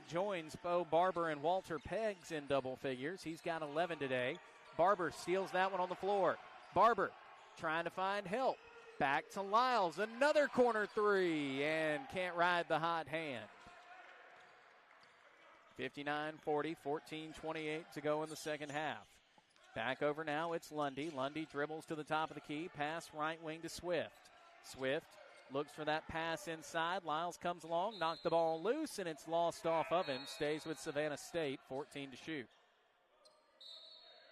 joins Bo Barber and Walter Peggs in double figures. He's got 11 today. Barber steals that one on the floor. Barber trying to find help. Back to Lyles, another corner three, and can't ride the hot hand. 59-40, 14-28 to go in the second half. Back over now, it's Lundy. Lundy dribbles to the top of the key. Pass right wing to Swift. Swift looks for that pass inside. Lyles comes along, knocked the ball loose, and it's lost off of him. Stays with Savannah State, 14 to shoot.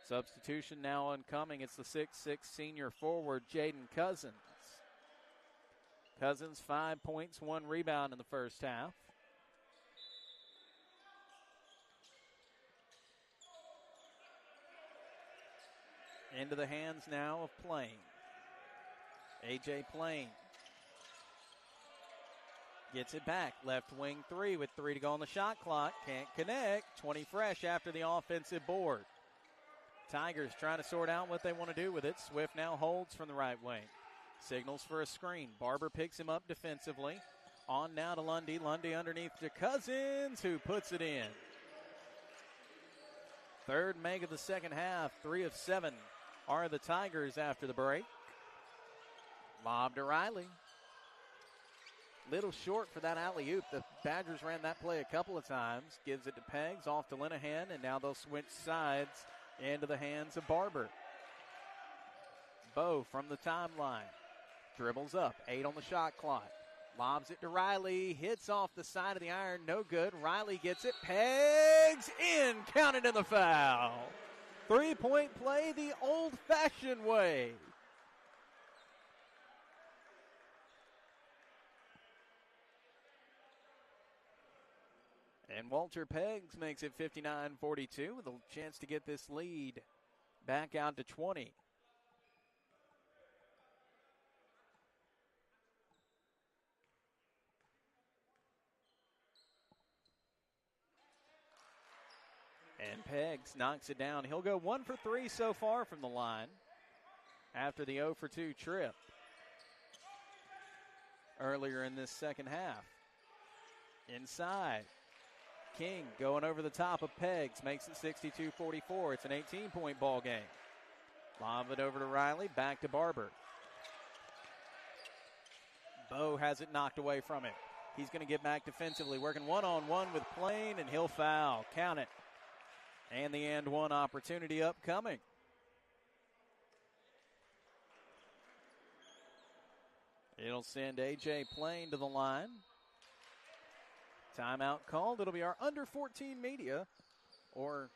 Substitution now incoming. It's the 6'6 senior forward, Jaden Cousins. Cousins, 5 points, 1 rebound in the first half. Into the hands now of Plain. A.J. Plain gets it back. Left wing three with 3 to go on the shot clock. Can't connect. 20 fresh after the offensive board. Tigers trying to sort out what they want to do with it. Swift now holds from the right wing. Signals for a screen. Barber picks him up defensively. On now to Lundy. Lundy underneath to Cousins, who puts it in. Third make of the second half. 3 of 7 are the Tigers after the break. Lob to Riley. Little short for that alley-oop. The Badgers ran that play a couple of times. Gives it to Peggs, off to Linehan, and now they'll switch sides into the hands of Barber. Bo from the timeline. Dribbles up, 8 on the shot clock. Lobs it to Riley, hits off the side of the iron, no good. Riley gets it, Peggs in, counted in the foul. 3-point play the old-fashioned way. And Walter Peggs makes it 59-42 with a chance to get this lead back out to 20. And Peggs knocks it down. He'll go 1 for 3 so far from the line. after the 0 for 2 trip earlier in this second half. Inside. King going over the top of Peggs, makes it 62-44. It's an 18-point ball game. Lob it over to Riley, back to Barber. Bo has it knocked away from him. He's going to get back defensively, working one-on-one with Plain, and he'll foul. Count it. And the and one opportunity upcoming. It'll send A.J. Plain to the line. Timeout called. It'll be our under 14 media, or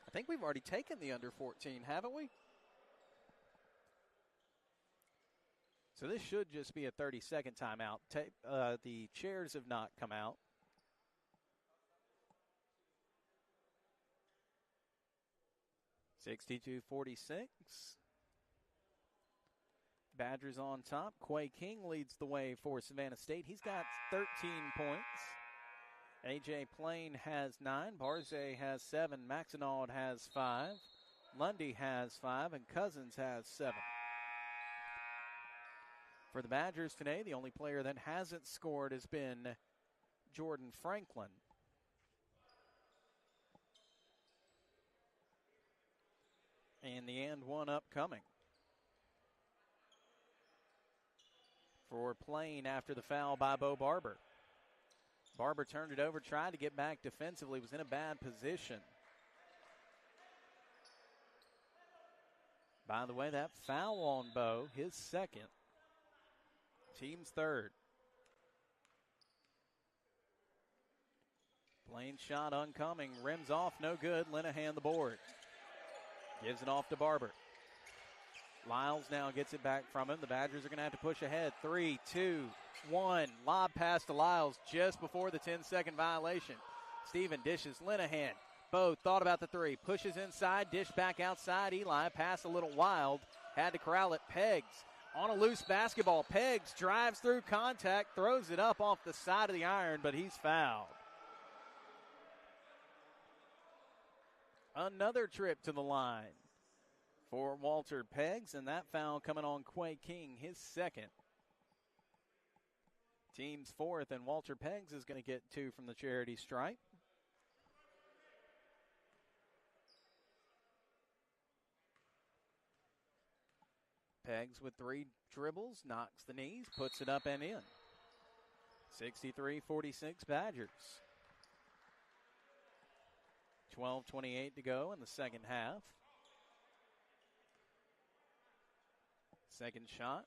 I think we've already taken the under 14, haven't we? So this should just be a 30-second timeout. The chairs have not come out. (62-46). Badgers on top. Quay King leads the way for Savannah State. He's got 13 points. A.J. Plain has 9. Barzay has 7. Maxinaud has 5. Lundy has 5. And Cousins has 7. For the Badgers today, the only player that hasn't scored has been Jordan Franklin. And the and one upcoming for Plain after the foul by Bo Barber. Barber turned it over, tried to get back defensively, was in a bad position. By the way, that foul on Bo, his second, team's third. Plain shot oncoming, rims off, no good. Linehan the board. Gives it off to Barber. Lyles now gets it back from him. The Badgers are going to have to push ahead. 3, 2, 1. Lob pass to Lyles just before the 10-second violation. Steven dishes Linehan. Bo thought about the three. Pushes inside, dish back outside. Eli pass a little wild. Had to corral it. Peggs on a loose basketball. Peggs drives through contact, throws it up off the side of the iron, but he's fouled. Another trip to the line for Walter Peggs, and that foul coming on Quay King, his second. Team's fourth, and Walter Peggs is going to get 2 from the charity stripe. Peggs with 3 dribbles, knocks the knees, puts it up and in. 63-46 Badgers. 12:28 to go in the second half. Second shot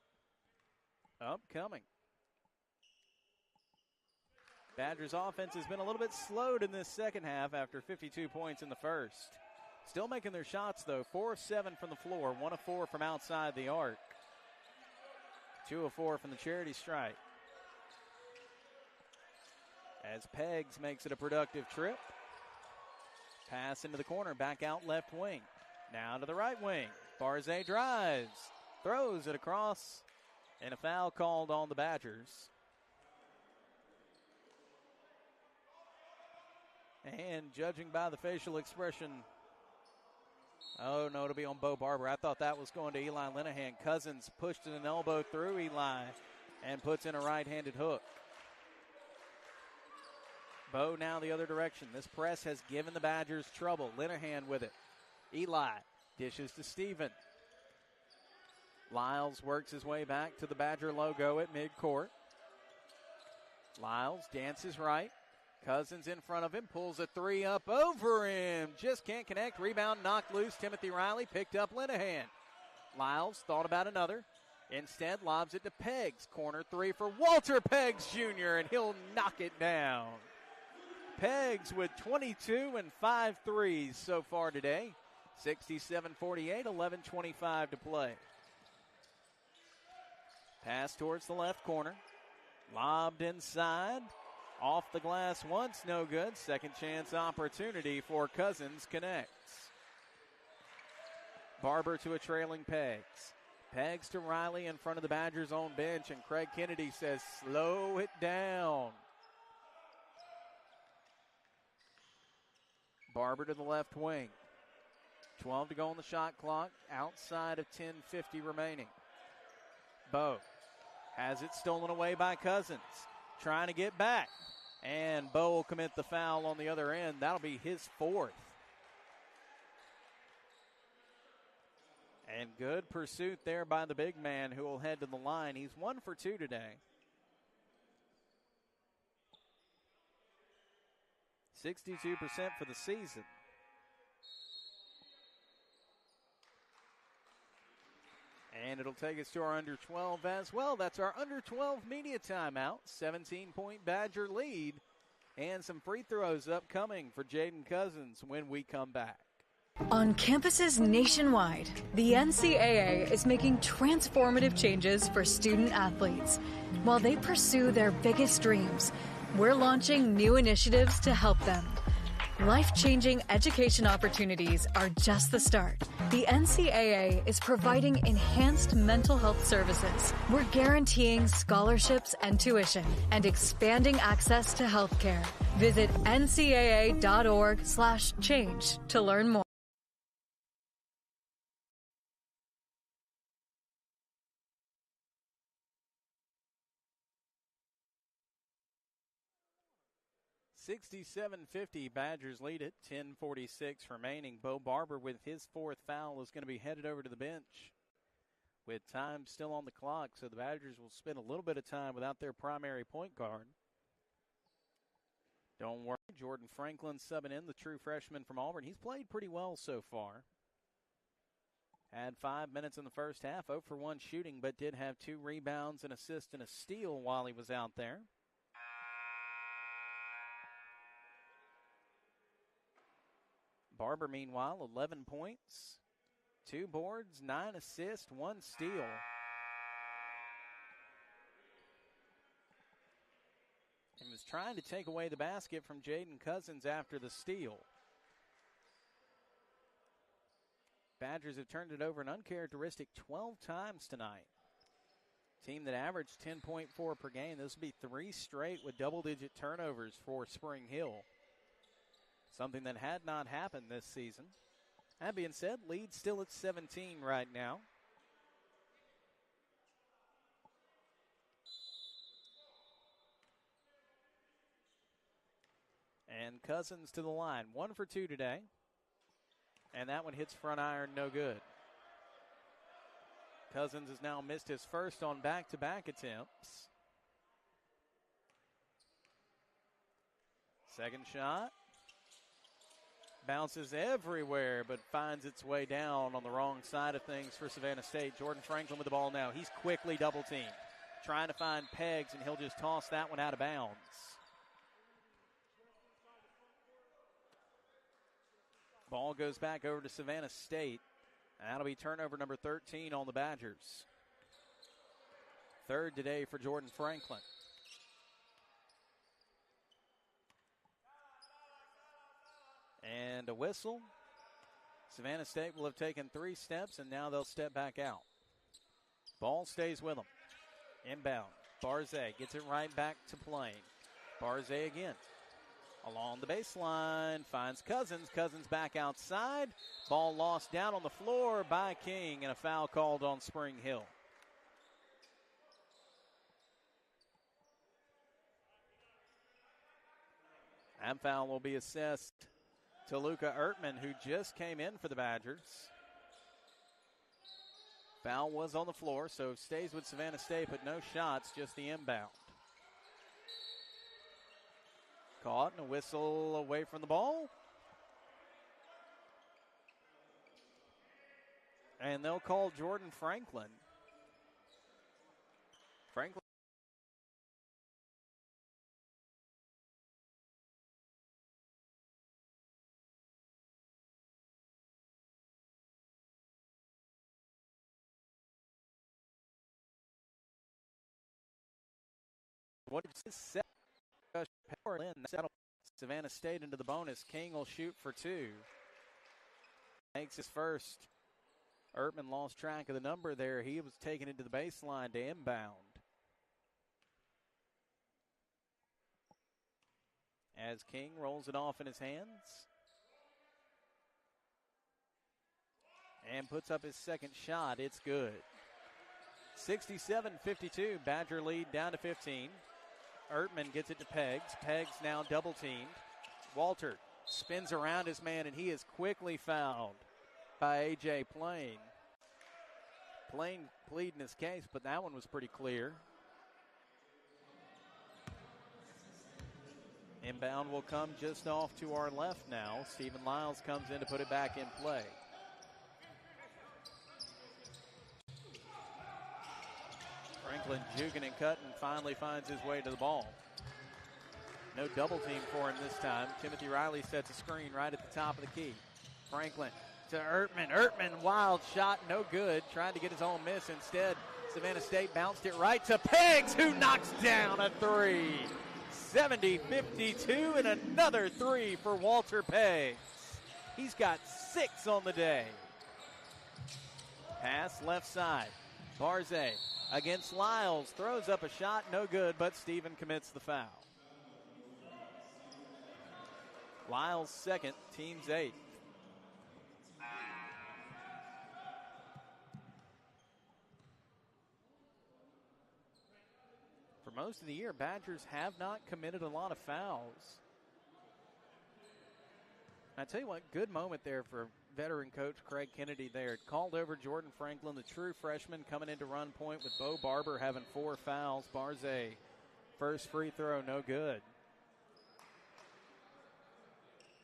upcoming. Badgers offense has been a little bit slowed in this second half after 52 points in the first. Still making their shots, though. 4 of 7 from the floor, 1 of 4 from outside the arc. 2 of 4 from the charity stripe. As Peggs makes it a productive trip. Pass into the corner, back out left wing. Now to the right wing. Barzay drives, throws it across, and a foul called on the Badgers. And judging by the facial expression, oh no, it'll be on Bo Barber. I thought that was going to Eli Linehan. Cousins pushed an elbow through Eli and puts in a right-handed hook. Bo now the other direction. This press has given the Badgers trouble. Linehan with it. Eli dishes to Steven. Lyles works his way back to the Badger logo at midcourt. Lyles dances right. Cousins in front of him, pulls a 3 up over him. Just can't connect. Rebound knocked loose. Timothy Riley picked up Linehan. Lyles thought about another. Instead, lobs it to Peggs. Corner 3 for Walter Peggs Jr., and he'll knock it down. Peggs with 22 and 5 threes so far today. 67-48, 11:25 to play. Pass towards the left corner. Lobbed inside. Off the glass once, no good. Second chance opportunity for Cousins connects. Barber to a trailing Peggs. Peggs to Riley in front of the Badgers' own bench, and Craig Kennedy says, slow it down. Barber to the left wing. 12 to go on the shot clock, outside of 10:50 remaining. Bo has it stolen away by Cousins, trying to get back. And Bo will commit the foul on the other end. That'll be his fourth. And good pursuit there by the big man who will head to the line. He's 1 for 2 today. 62% for the season. And it'll take us to our under 12 as well. That's our under 12 media timeout. 17-point Badger lead. And some free throws upcoming for Jaden Cousins when we come back. On campuses nationwide, the NCAA is making transformative changes for student athletes. While they pursue their biggest dreams, we're launching new initiatives to help them. Life-changing education opportunities are just the start. The NCAA is providing enhanced mental health services. We're guaranteeing scholarships and tuition and expanding access to healthcare. Visit ncaa.org/change to learn more. $67.50, Badgers lead it, 10:46 remaining. Bo Barber with his fourth foul is going to be headed over to the bench with time still on the clock, so the Badgers will spend a little bit of time without their primary point guard. Don't worry, Jordan Franklin subbing in, the true freshman from Auburn. He's played pretty well so far. Had 5 minutes in the first half, 0 for 1 shooting, but did have 2 rebounds, an assist, and a steal while he was out there. Barber, meanwhile, 11 points, 2 boards, 9 assists, 1 steal. And was trying to take away the basket from Jaden Cousins after the steal. Badgers have turned it over an uncharacteristic 12 times tonight. Team that averaged 10.4 per game. This will be 3 straight with double-digit turnovers for Spring Hill. Something that had not happened this season. That being said, lead still at 17 right now. And Cousins to the line. 1 for 2 today. And that one hits front iron, no good. Cousins has now missed his first on back-to-back attempts. Second shot. Bounces everywhere, but finds its way down on the wrong side of things for Savannah State. Jordan Franklin with the ball now. He's quickly double-teamed. Trying to find pegs, and he'll just toss that one out of bounds. Ball goes back over to Savannah State. That'll be turnover number 13 on the Badgers. Third today for Jordan Franklin. And a whistle. Savannah State will have taken 3 steps, and now they'll step back out. Ball stays with them. Inbound. Barzay gets it right back to Plain. Barzay again. Along the baseline, finds Cousins. Cousins back outside. Ball lost down on the floor by King, and a foul called on Spring Hill. That foul will be assessed to Luca Ertman, who just came in for the Badgers. Foul was on the floor, so stays with Savannah State, but no shots, just the inbound. Caught and a whistle away from the ball. And they'll call Jordan Franklin. Franklin. What is set? Power in. That'll Savannah State into the bonus. King will shoot for 2. Makes his first. Ertman lost track of the number there. He was taken into the baseline to inbound. As King rolls it off in his hands. and puts up his second shot. It's good. 67-52, Badger lead down to 15. Ertman gets it to Peggs. Peggs now double teamed. Walter spins around his man, and he is quickly fouled by A.J. Plain. Plain pleading his case, but that one was pretty clear. Inbound will come just off to our left now. Stephen Lyles comes in to put it back in play. Franklin juking and cutting, finally finds his way to the ball. No double team for him this time. Timothy Riley sets a screen right at the top of the key. Franklin to Ertman. Ertman, wild shot, no good. Tried to get his own miss. Instead, Savannah State bounced it right to Peggs, who knocks down a three. 70-52, and another three for Walter Peggs. He's got 6 on the day. Pass left side. Barze against Lyles. Throws up a shot, no good, but Stephen commits the foul. Lyles second, team's 8th. For most of the year, Badgers have not committed a lot of fouls. I tell you what, good moment there for veteran coach Craig Kennedy there. Called over Jordan Franklin, the true freshman, coming in to run point with Bo Barber having 4 fouls. Barze, first free throw, no good.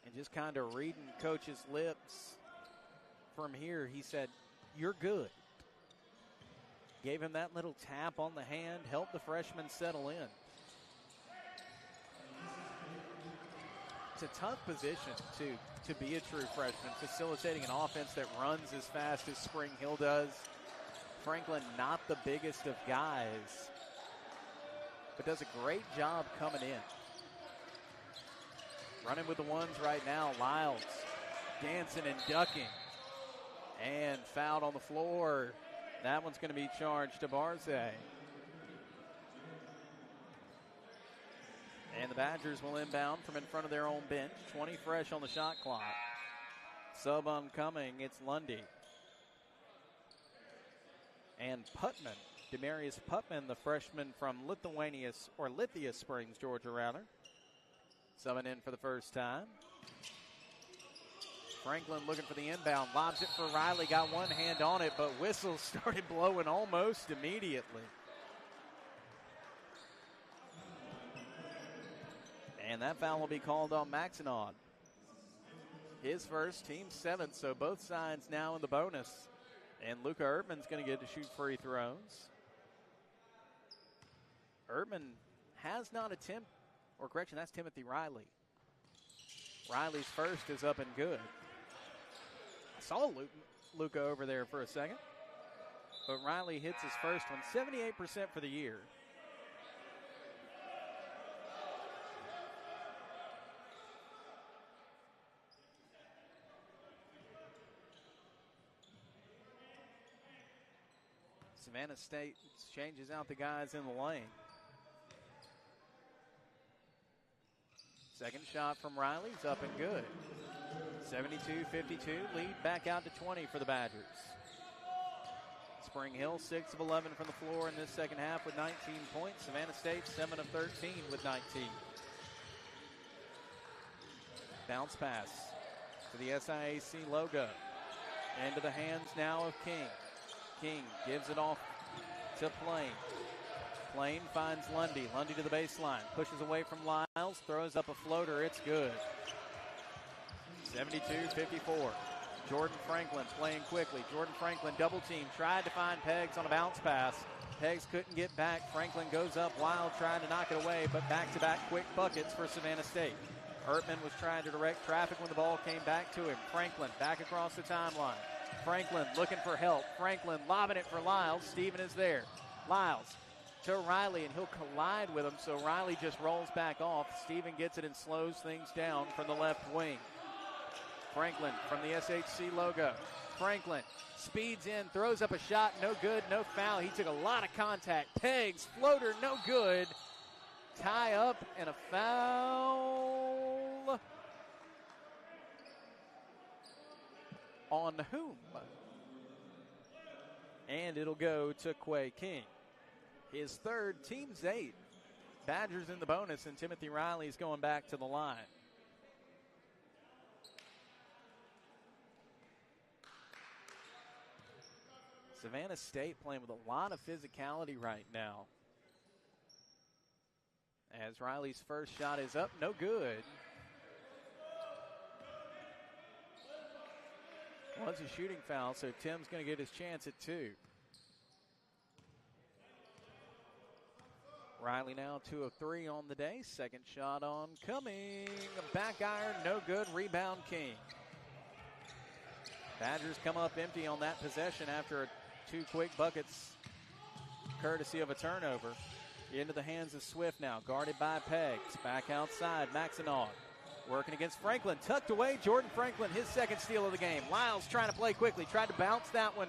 And just kind of reading coach's lips from here, he said, "You're good." Gave him that little tap on the hand, helped the freshman settle in. It's a tough position to be a true freshman, facilitating an offense that runs as fast as Spring Hill does. Franklin, not the biggest of guys, but does a great job coming in. Running with the ones right now, Lyles dancing and ducking. And fouled on the floor. That one's going to be charged to Barze. And the Badgers will inbound from in front of their own bench. 20 fresh on the shot clock. Sub oncoming, it's Lundy. And Putman, Demarius Putman, the freshman from Lithia Springs, Georgia, rather. Subbing in for the first time. Franklin looking for the inbound. Lobs it for Riley. Got one hand on it, but whistles started blowing almost immediately. And that foul will be called on Maxinod. His first, team 7th, so both sides now in the bonus. And Luka Ertman's going to get to shoot free throws. Ertman has not attempted, or correction, that's Timothy Riley. Riley's first is up and good. I saw Luka over there for a second, but Riley hits his first one, 78% for the year. Savannah State changes out the guys in the lane. Second shot from Riley's up and good. 72-52, lead back out to 20 for the Badgers. Spring Hill, 6 of 11 from the floor in this second half with 19 points. Savannah State, 7 of 13 with 19. Bounce pass to the SIAC logo. Into the hands now of King. King gives it off to Plain. Plain finds Lundy. Lundy to the baseline. Pushes away from Lyles. Throws up a floater. It's good. 72-54. Jordan Franklin playing quickly. Jordan Franklin double team. Tried to find Peggs on a bounce pass. Peggs couldn't get back. Franklin goes up wild trying to knock it away, but back-to-back quick buckets for Savannah State. Ertman was trying to direct traffic when the ball came back to him. Franklin back across the timeline. Franklin looking for help. Franklin lobbing it for Lyles. Stephen is there. Lyles to Riley, and he'll collide with him, so Riley just rolls back off. Stephen gets it and slows things down from the left wing. Franklin from the SHC logo. Franklin speeds in, throws up a shot, no good, no foul. He took a lot of contact. Peggs, floater, no good. Tie up and a foul. On whom? and it'll go to Quay King. His third, team's 8. Badgers in the bonus, and Timothy Riley's going back to the line. Savannah State playing with a lot of physicality right now. As Riley's first shot is up, no good. Was a shooting foul, so Tim's going to get his chance at 2. Riley now 2 of 3 on the day. Second shot on coming. A back iron, no good. Rebound King. Badgers come up empty on that possession after 2 quick buckets, courtesy of a turnover. Into the hands of Swift now, guarded by Peggs. Back outside, Maxinov working against Franklin. Tucked away, Jordan Franklin, his second steal of the game. Lyles trying to play quickly, tried to bounce that one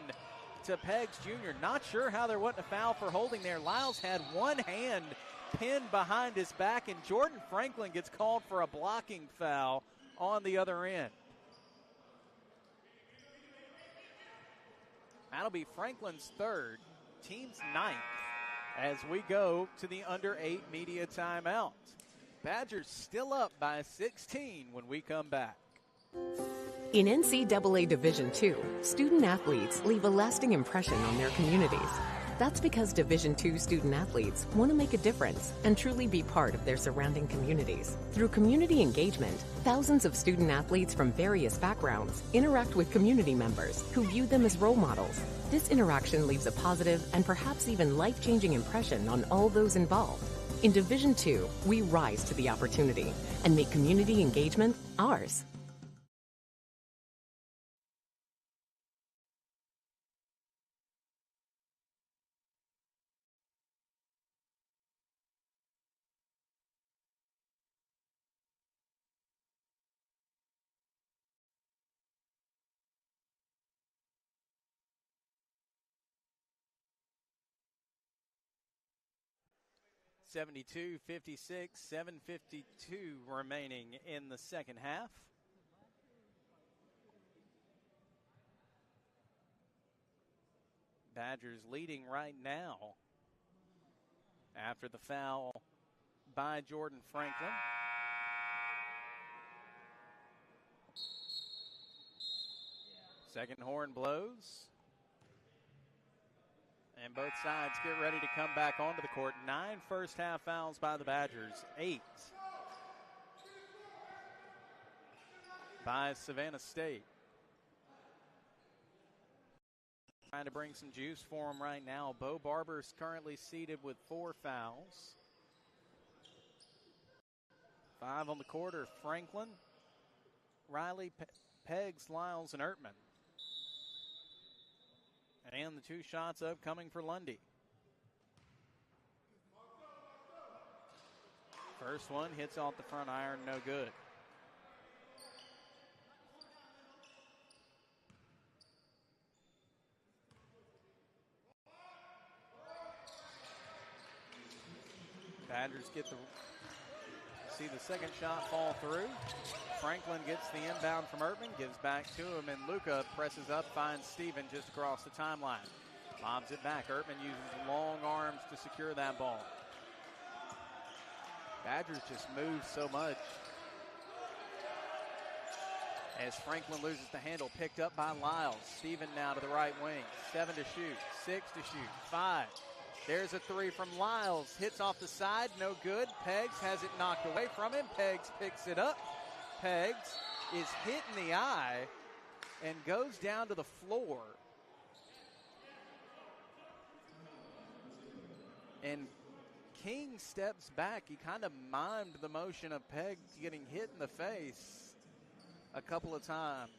to Peggs Jr. Not sure how there wasn't a foul for holding there. Lyles had one hand pinned behind his back, and Jordan Franklin gets called for a blocking foul on the other end. That'll be Franklin's third, team's 9th, as we go to the under 8 media timeout. Badgers still up by 16 when we come back. In NCAA Division II, student athletes leave a lasting impression on their communities. That's because Division II student athletes want to make a difference and truly be part of their surrounding communities. Through community engagement, thousands of student athletes from various backgrounds interact with community members who view them as role models. This interaction leaves a positive and perhaps even life-changing impression on all those involved. In Division II, we rise to the opportunity and make community engagement ours. .72-56, 7:52 remaining in the second half. Badgers leading right now after the foul by Jordan Franklin. Second horn blows. And both sides get ready to come back onto the court. 9 first half fouls by the Badgers, 8 by Savannah State. Trying to bring some juice for them right now. Bo Barber's currently seated with 4 fouls. 5 on the court are Franklin, Riley, Peggs, Lyles, and Ertman. And the 2 shots up coming for Lundy. First one hits off the front iron, no good. Badgers see the second shot fall through. Franklin gets the inbound from Ertman, gives back to him, and Luca presses up, finds Steven just across the timeline. Lobs it back. Ertman uses long arms to secure that ball. Badgers just move so much. As Franklin loses the handle, picked up by Lyles. Steven now to the right wing. 7 to shoot, 6 to shoot, 5. There's a 3 from Lyles. Hits off the side, no good. Peggs has it knocked away from him. Peggs picks it up. Peggs is hit in the eye and goes down to the floor. And King steps back. He kind of mimed the motion of Peggs getting hit in the face a couple of times.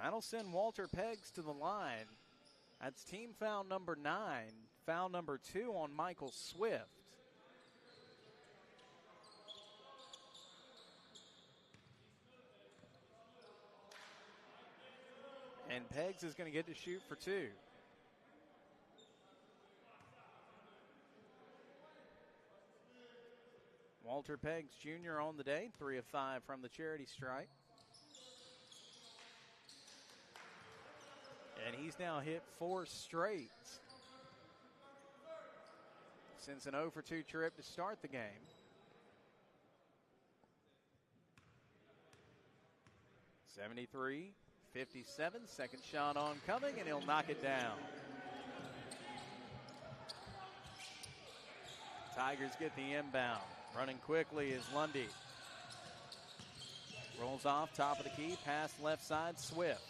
That'll send Walter Peggs to the line. That's team foul number 9. Foul number 2 on Michael Swift. And Peggs is going to get to shoot for 2. Walter Peggs Jr. on the day, 3 of 5 from the charity stripe. And he's now hit 4 straight since an 0 for 2 trip to start the game. (73-57), second shot on coming, and he'll knock it down. Tigers get the inbound. Running quickly is Lundy. Rolls off, top of the key, pass left side, Swift.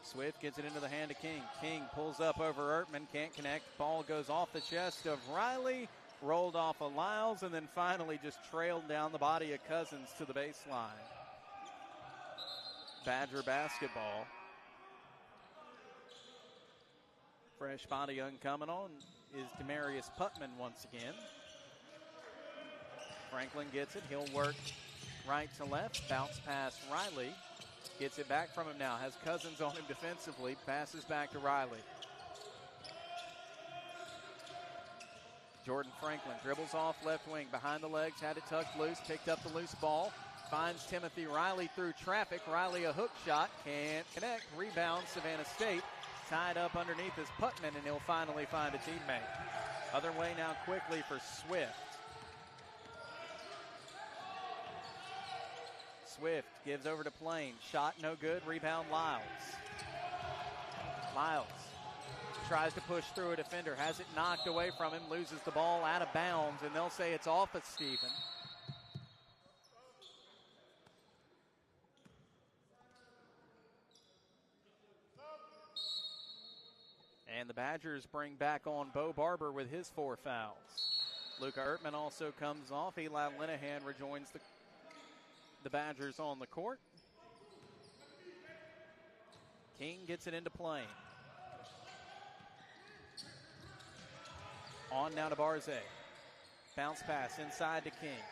Swift gets it into the hand of King. King pulls up over Ertman, can't connect. Ball goes off the chest of Riley, rolled off of Lyles, and then finally just trailed down the body of Cousins to the baseline. Badger basketball. Fresh body coming on is Demarius Putman once again. Franklin gets it. He'll work right to left. Bounce pass Riley. Gets it back from him now. Has Cousins on him defensively. Passes back to Riley. Jordan Franklin dribbles off left wing. Behind the legs. Had it tucked loose. Picked up the loose ball. Finds Timothy Riley through traffic. Riley a hook shot. Can't connect. Rebound Savannah State. Tied up underneath is Putman, and he'll finally find a teammate. Other way now quickly for Swift. Swift gives over to Plain. Shot no good. Rebound Lyles. Lyles tries to push through a defender. Has it knocked away from him. Loses the ball out of bounds, and they'll say it's off of Stephen. And the Badgers bring back on Bo Barber with his 4 fouls. Luka Ertman also comes off. Eli Linehan rejoins the Badgers on the court. King gets it into play. On now to Barze. Bounce pass inside to King.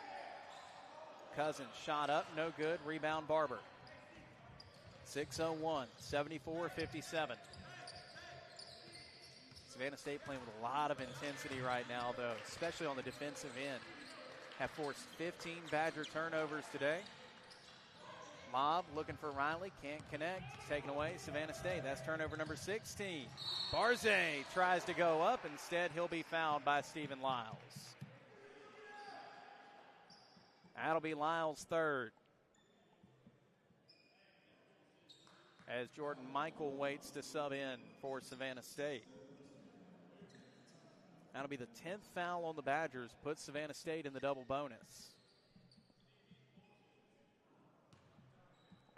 Cousins shot up, no good. Rebound Barber. 6:01, 74-57. Savannah State playing with a lot of intensity right now, though, especially on the defensive end. Have forced 15 Badger turnovers today. Lob looking for Riley, can't connect. Taken away, Savannah State. That's turnover number 16. Barze tries to go up. Instead, he'll be fouled by Stephen Lyles. That'll be Lyles' third. As Jordan Michael waits to sub in for Savannah State. That'll be the 10th foul on the Badgers, puts Savannah State in the double bonus.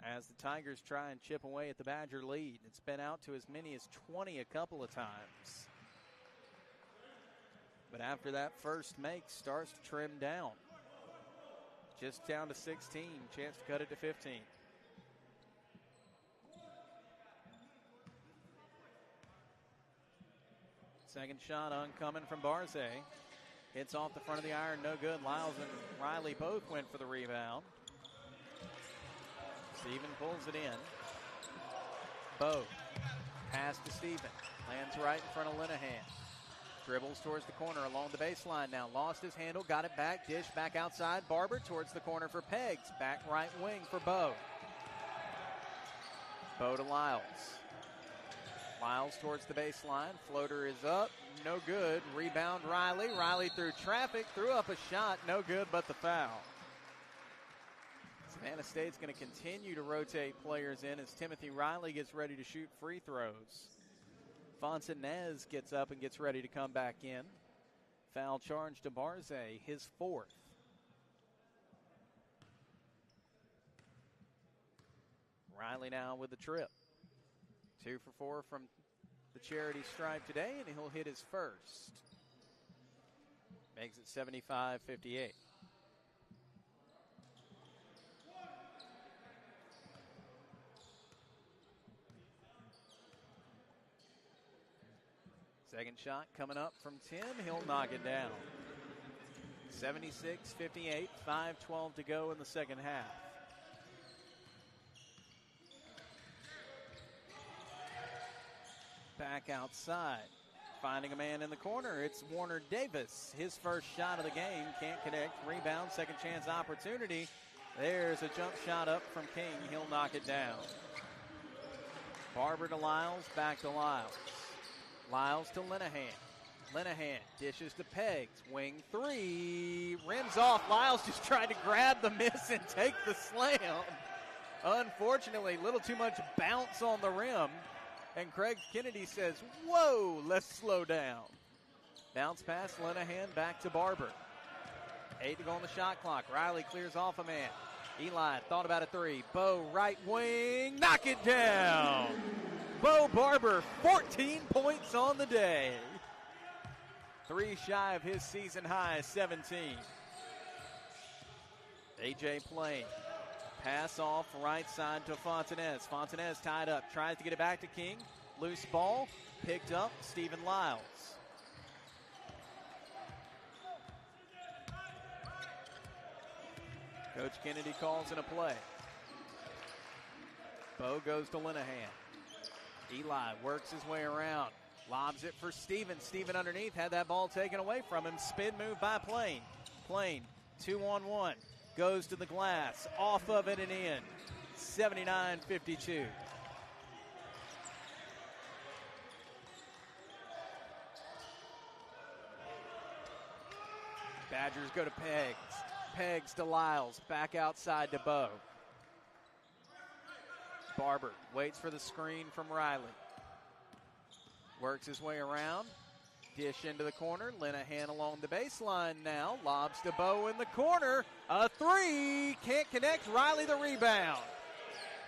As the Tigers try and chip away at the Badger lead. It's been out to as many as 20 a couple of times. But after that first make, starts to trim down. Just down to 16, chance to cut it to 15. Second shot oncoming from Barze. Hits off the front of the iron, no good. Lyles and Riley both went for the rebound. Stephen pulls it in. Bo. Pass to Stephen. Lands right in front of Linehan. Dribbles towards the corner along the baseline now. Lost his handle, got it back. Dish back outside. Barber towards the corner for Peggs. Back right wing for Bo. Bo to Lyles. Lyles towards the baseline. Floater is up. No good. Rebound Riley. Riley through traffic. Threw up a shot. No good but the foul. Savannah State's going to continue to rotate players in as Timothy Riley gets ready to shoot free throws. Fontanez gets up and gets ready to come back in. Foul charge to Barze, his 4th. Riley now with the trip. 2 for 4 from the charity stripe today, and he'll hit his first. Makes it 75-58. Second shot coming up from Tim. He'll knock it down. 76-58, 5:12 to go in the second half. Back outside. Finding a man in the corner, it's Warner Davis. His first shot of the game, can't connect. Rebound, second chance opportunity. There's a jump shot up from King. He'll knock it down. Barber to Lyles, back to Lyles. Lyles to Linehan. Linehan dishes to Peggs. Wing three. Rims off. Lyles just tried to grab the miss and take the slam. Unfortunately, a little too much bounce on the rim. And Craig Kennedy says, whoa, let's slow down. Bounce pass, Linehan back to Barber. 8 to go on the shot clock. Riley clears off a man. Eli thought about a three. Bo right wing, knock it down. Bo Barber, 14 points on the day. 3 shy of his season high, 17. A.J. Plain. Pass off right side to Fontanez. Fontanez tied up, tries to get it back to King. Loose ball, picked up, Stephen Lyles. Coach Kennedy calls in a play. Bo goes to Linehan. Eli works his way around. Lobs it for Steven. Steven underneath, had that ball taken away from him. Spin move by Plain. Plain, 2-on-1. Goes to the glass, off of it and in. 79-52. Badgers go to Peggs. Peggs to Lyles, back outside to Bo. Barber waits for the screen from Riley. Works his way around. Dish into the corner. Linehan along the baseline now. Lobs to Bo in the corner. A three. Can't connect. Riley the rebound.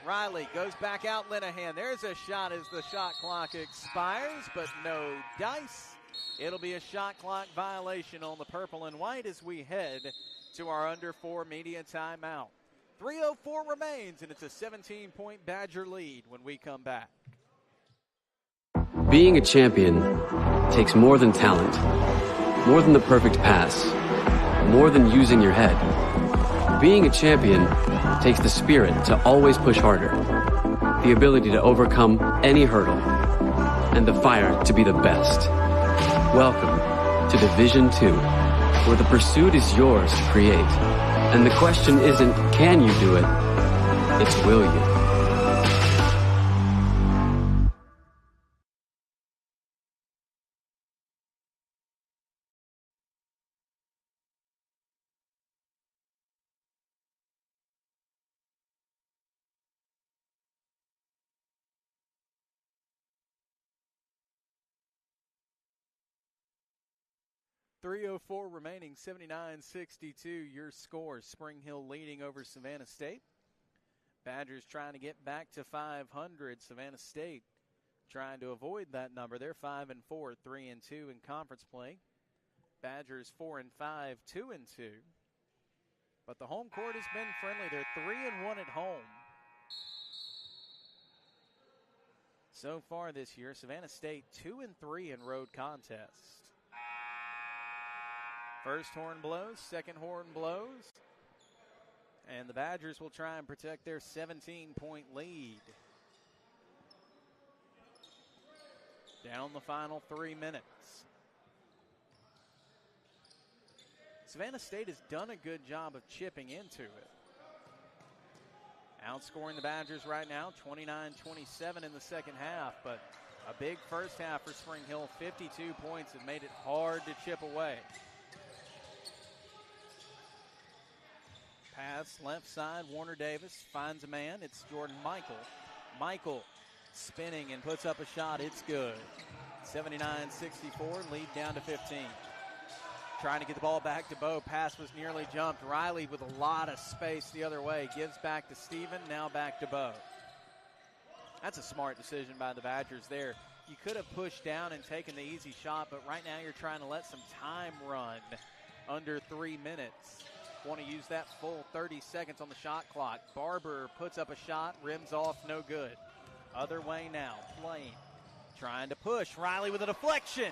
Riley goes back out. Linehan. There's a shot as the shot clock expires, but no dice. It'll be a shot clock violation on the purple and white as we head to our under 4 media timeout. 3:04 remains, and it's a 17-point Badger lead when we come back. Being a champion takes more than talent, more than the perfect pass, more than using your head. Being a champion takes the spirit to always push harder, the ability to overcome any hurdle, and the fire to be the best. Welcome to Division II, where the pursuit is yours to create. And the question isn't, can you do it? It's, will you? .304 remaining, 79-62, your score. Spring Hill leading over Savannah State. Badgers trying to get back to 500. Savannah State trying to avoid that number. They're 5-4, 3-2 in conference play. Badgers 4-5, 2-2. But the home court has been friendly. They're 3-1 at home. So far this year, Savannah State 2-3 in road contests. First horn blows, second horn blows, and the Badgers will try and protect their 17-point lead. Down the final 3 minutes. Savannah State has done a good job of chipping into it. Outscoring the Badgers right now, 29-27 in the second half, but a big first half for Spring Hill. 52 points have made it hard to chip away. Pass left side, Warner Davis finds a man. It's Jordan Michael. Michael spinning and puts up a shot. It's good. 79-64, lead down to 15. Trying to get the ball back to Bo. Pass was nearly jumped. Riley with a lot of space the other way. Gives back to Steven, now back to Bo. That's a smart decision by the Badgers there. You could have pushed down and taken the easy shot, but right now you're trying to let some time run under 3 minutes. Want to use that full 30 seconds on the shot clock. Barber puts up a shot, rims off, no good. Other way now, Plain trying to push. Riley with a deflection,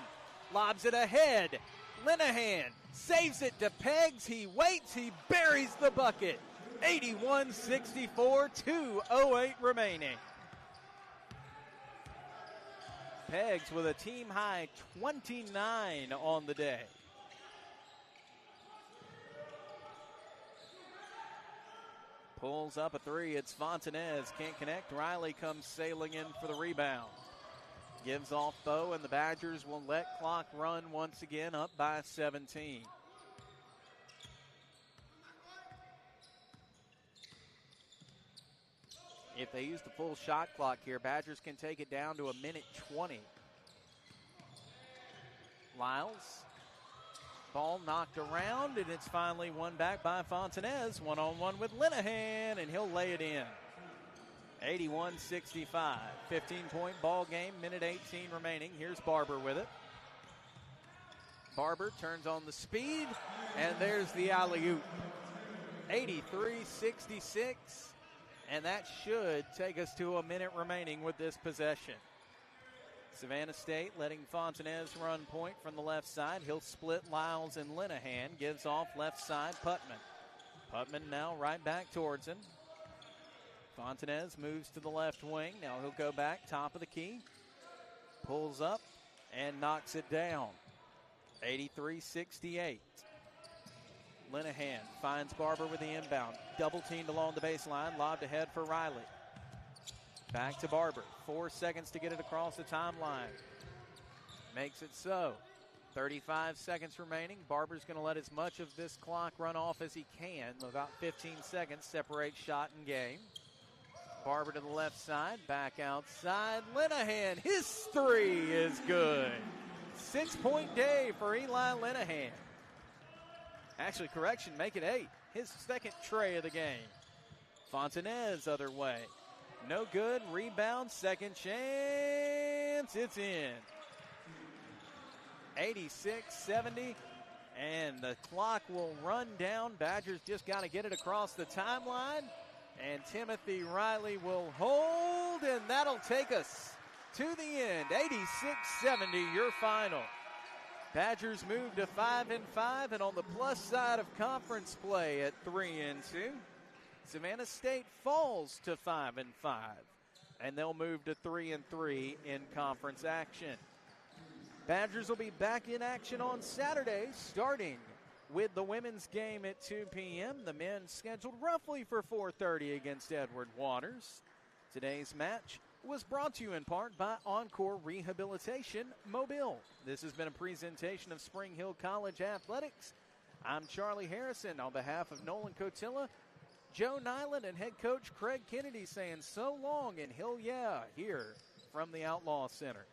lobs it ahead. Linehan saves it to Peggs. He waits, he buries the bucket. 81-64, 2:08 remaining. pegs with a team-high 29 on the day. Pulls up a three. It's Fontanez. Can't connect. Riley comes sailing in for the rebound. Gives off Bo, and the Badgers will let clock run once again, up by 17. If they use the full shot clock here, Badgers can take it down to a minute 20. Lyles. Ball knocked around, and it's finally won back by Fontanez. One-on-one with Linehan, and he'll lay it in. 81-65. 15-point ball game, minute 18 remaining. Here's Barber with it. Barber turns on the speed, and there's the alley-oop. 83-66, and that should take us to a minute remaining with this possession. Savannah State letting Fontanez run point from the left side. He'll split Lyles and Linehan. Gives off left side, Putman. Putman now right back towards him. Fontanez moves to the left wing. Now he'll go back, top of the key. Pulls up and knocks it down. 83-68. Linehan finds Barber with the inbound. Double teamed along the baseline. Lobbed ahead for Riley. Back to Barber. 4 seconds to get it across the timeline. Makes it so. 35 seconds remaining. Barber's going to let as much of this clock run off as he can. About 15 seconds separate shot and game. Barber to the left side. Back outside. Linehan. His three is good. 6-point day for Eli Linehan. Actually, correction, make it 8. His second tray of the game. Fontanez other way. No good. Rebound. Second chance. It's in. 86-70. And the clock will run down. Badgers just got to get it across the timeline. And Timothy Riley will hold. And that'll take us to the end. 86-70, your final. Badgers move to 5-5. And on the plus side of conference play at 3-2. Savannah State falls to 5-5, and they'll move to 3-3 in conference action. Badgers will be back in action on Saturday, starting with the women's game at 2 p.m. The men's scheduled roughly for 4:30 against Edward Waters. Today's match was brought to you in part by Encore Rehabilitation Mobile. This has been a presentation of Spring Hill College Athletics. I'm Charlie Harrison on behalf of Nolan Cotilla, Joe Nyland, and head coach Craig Kennedy saying so long and hell yeah here from the Outlaw Center.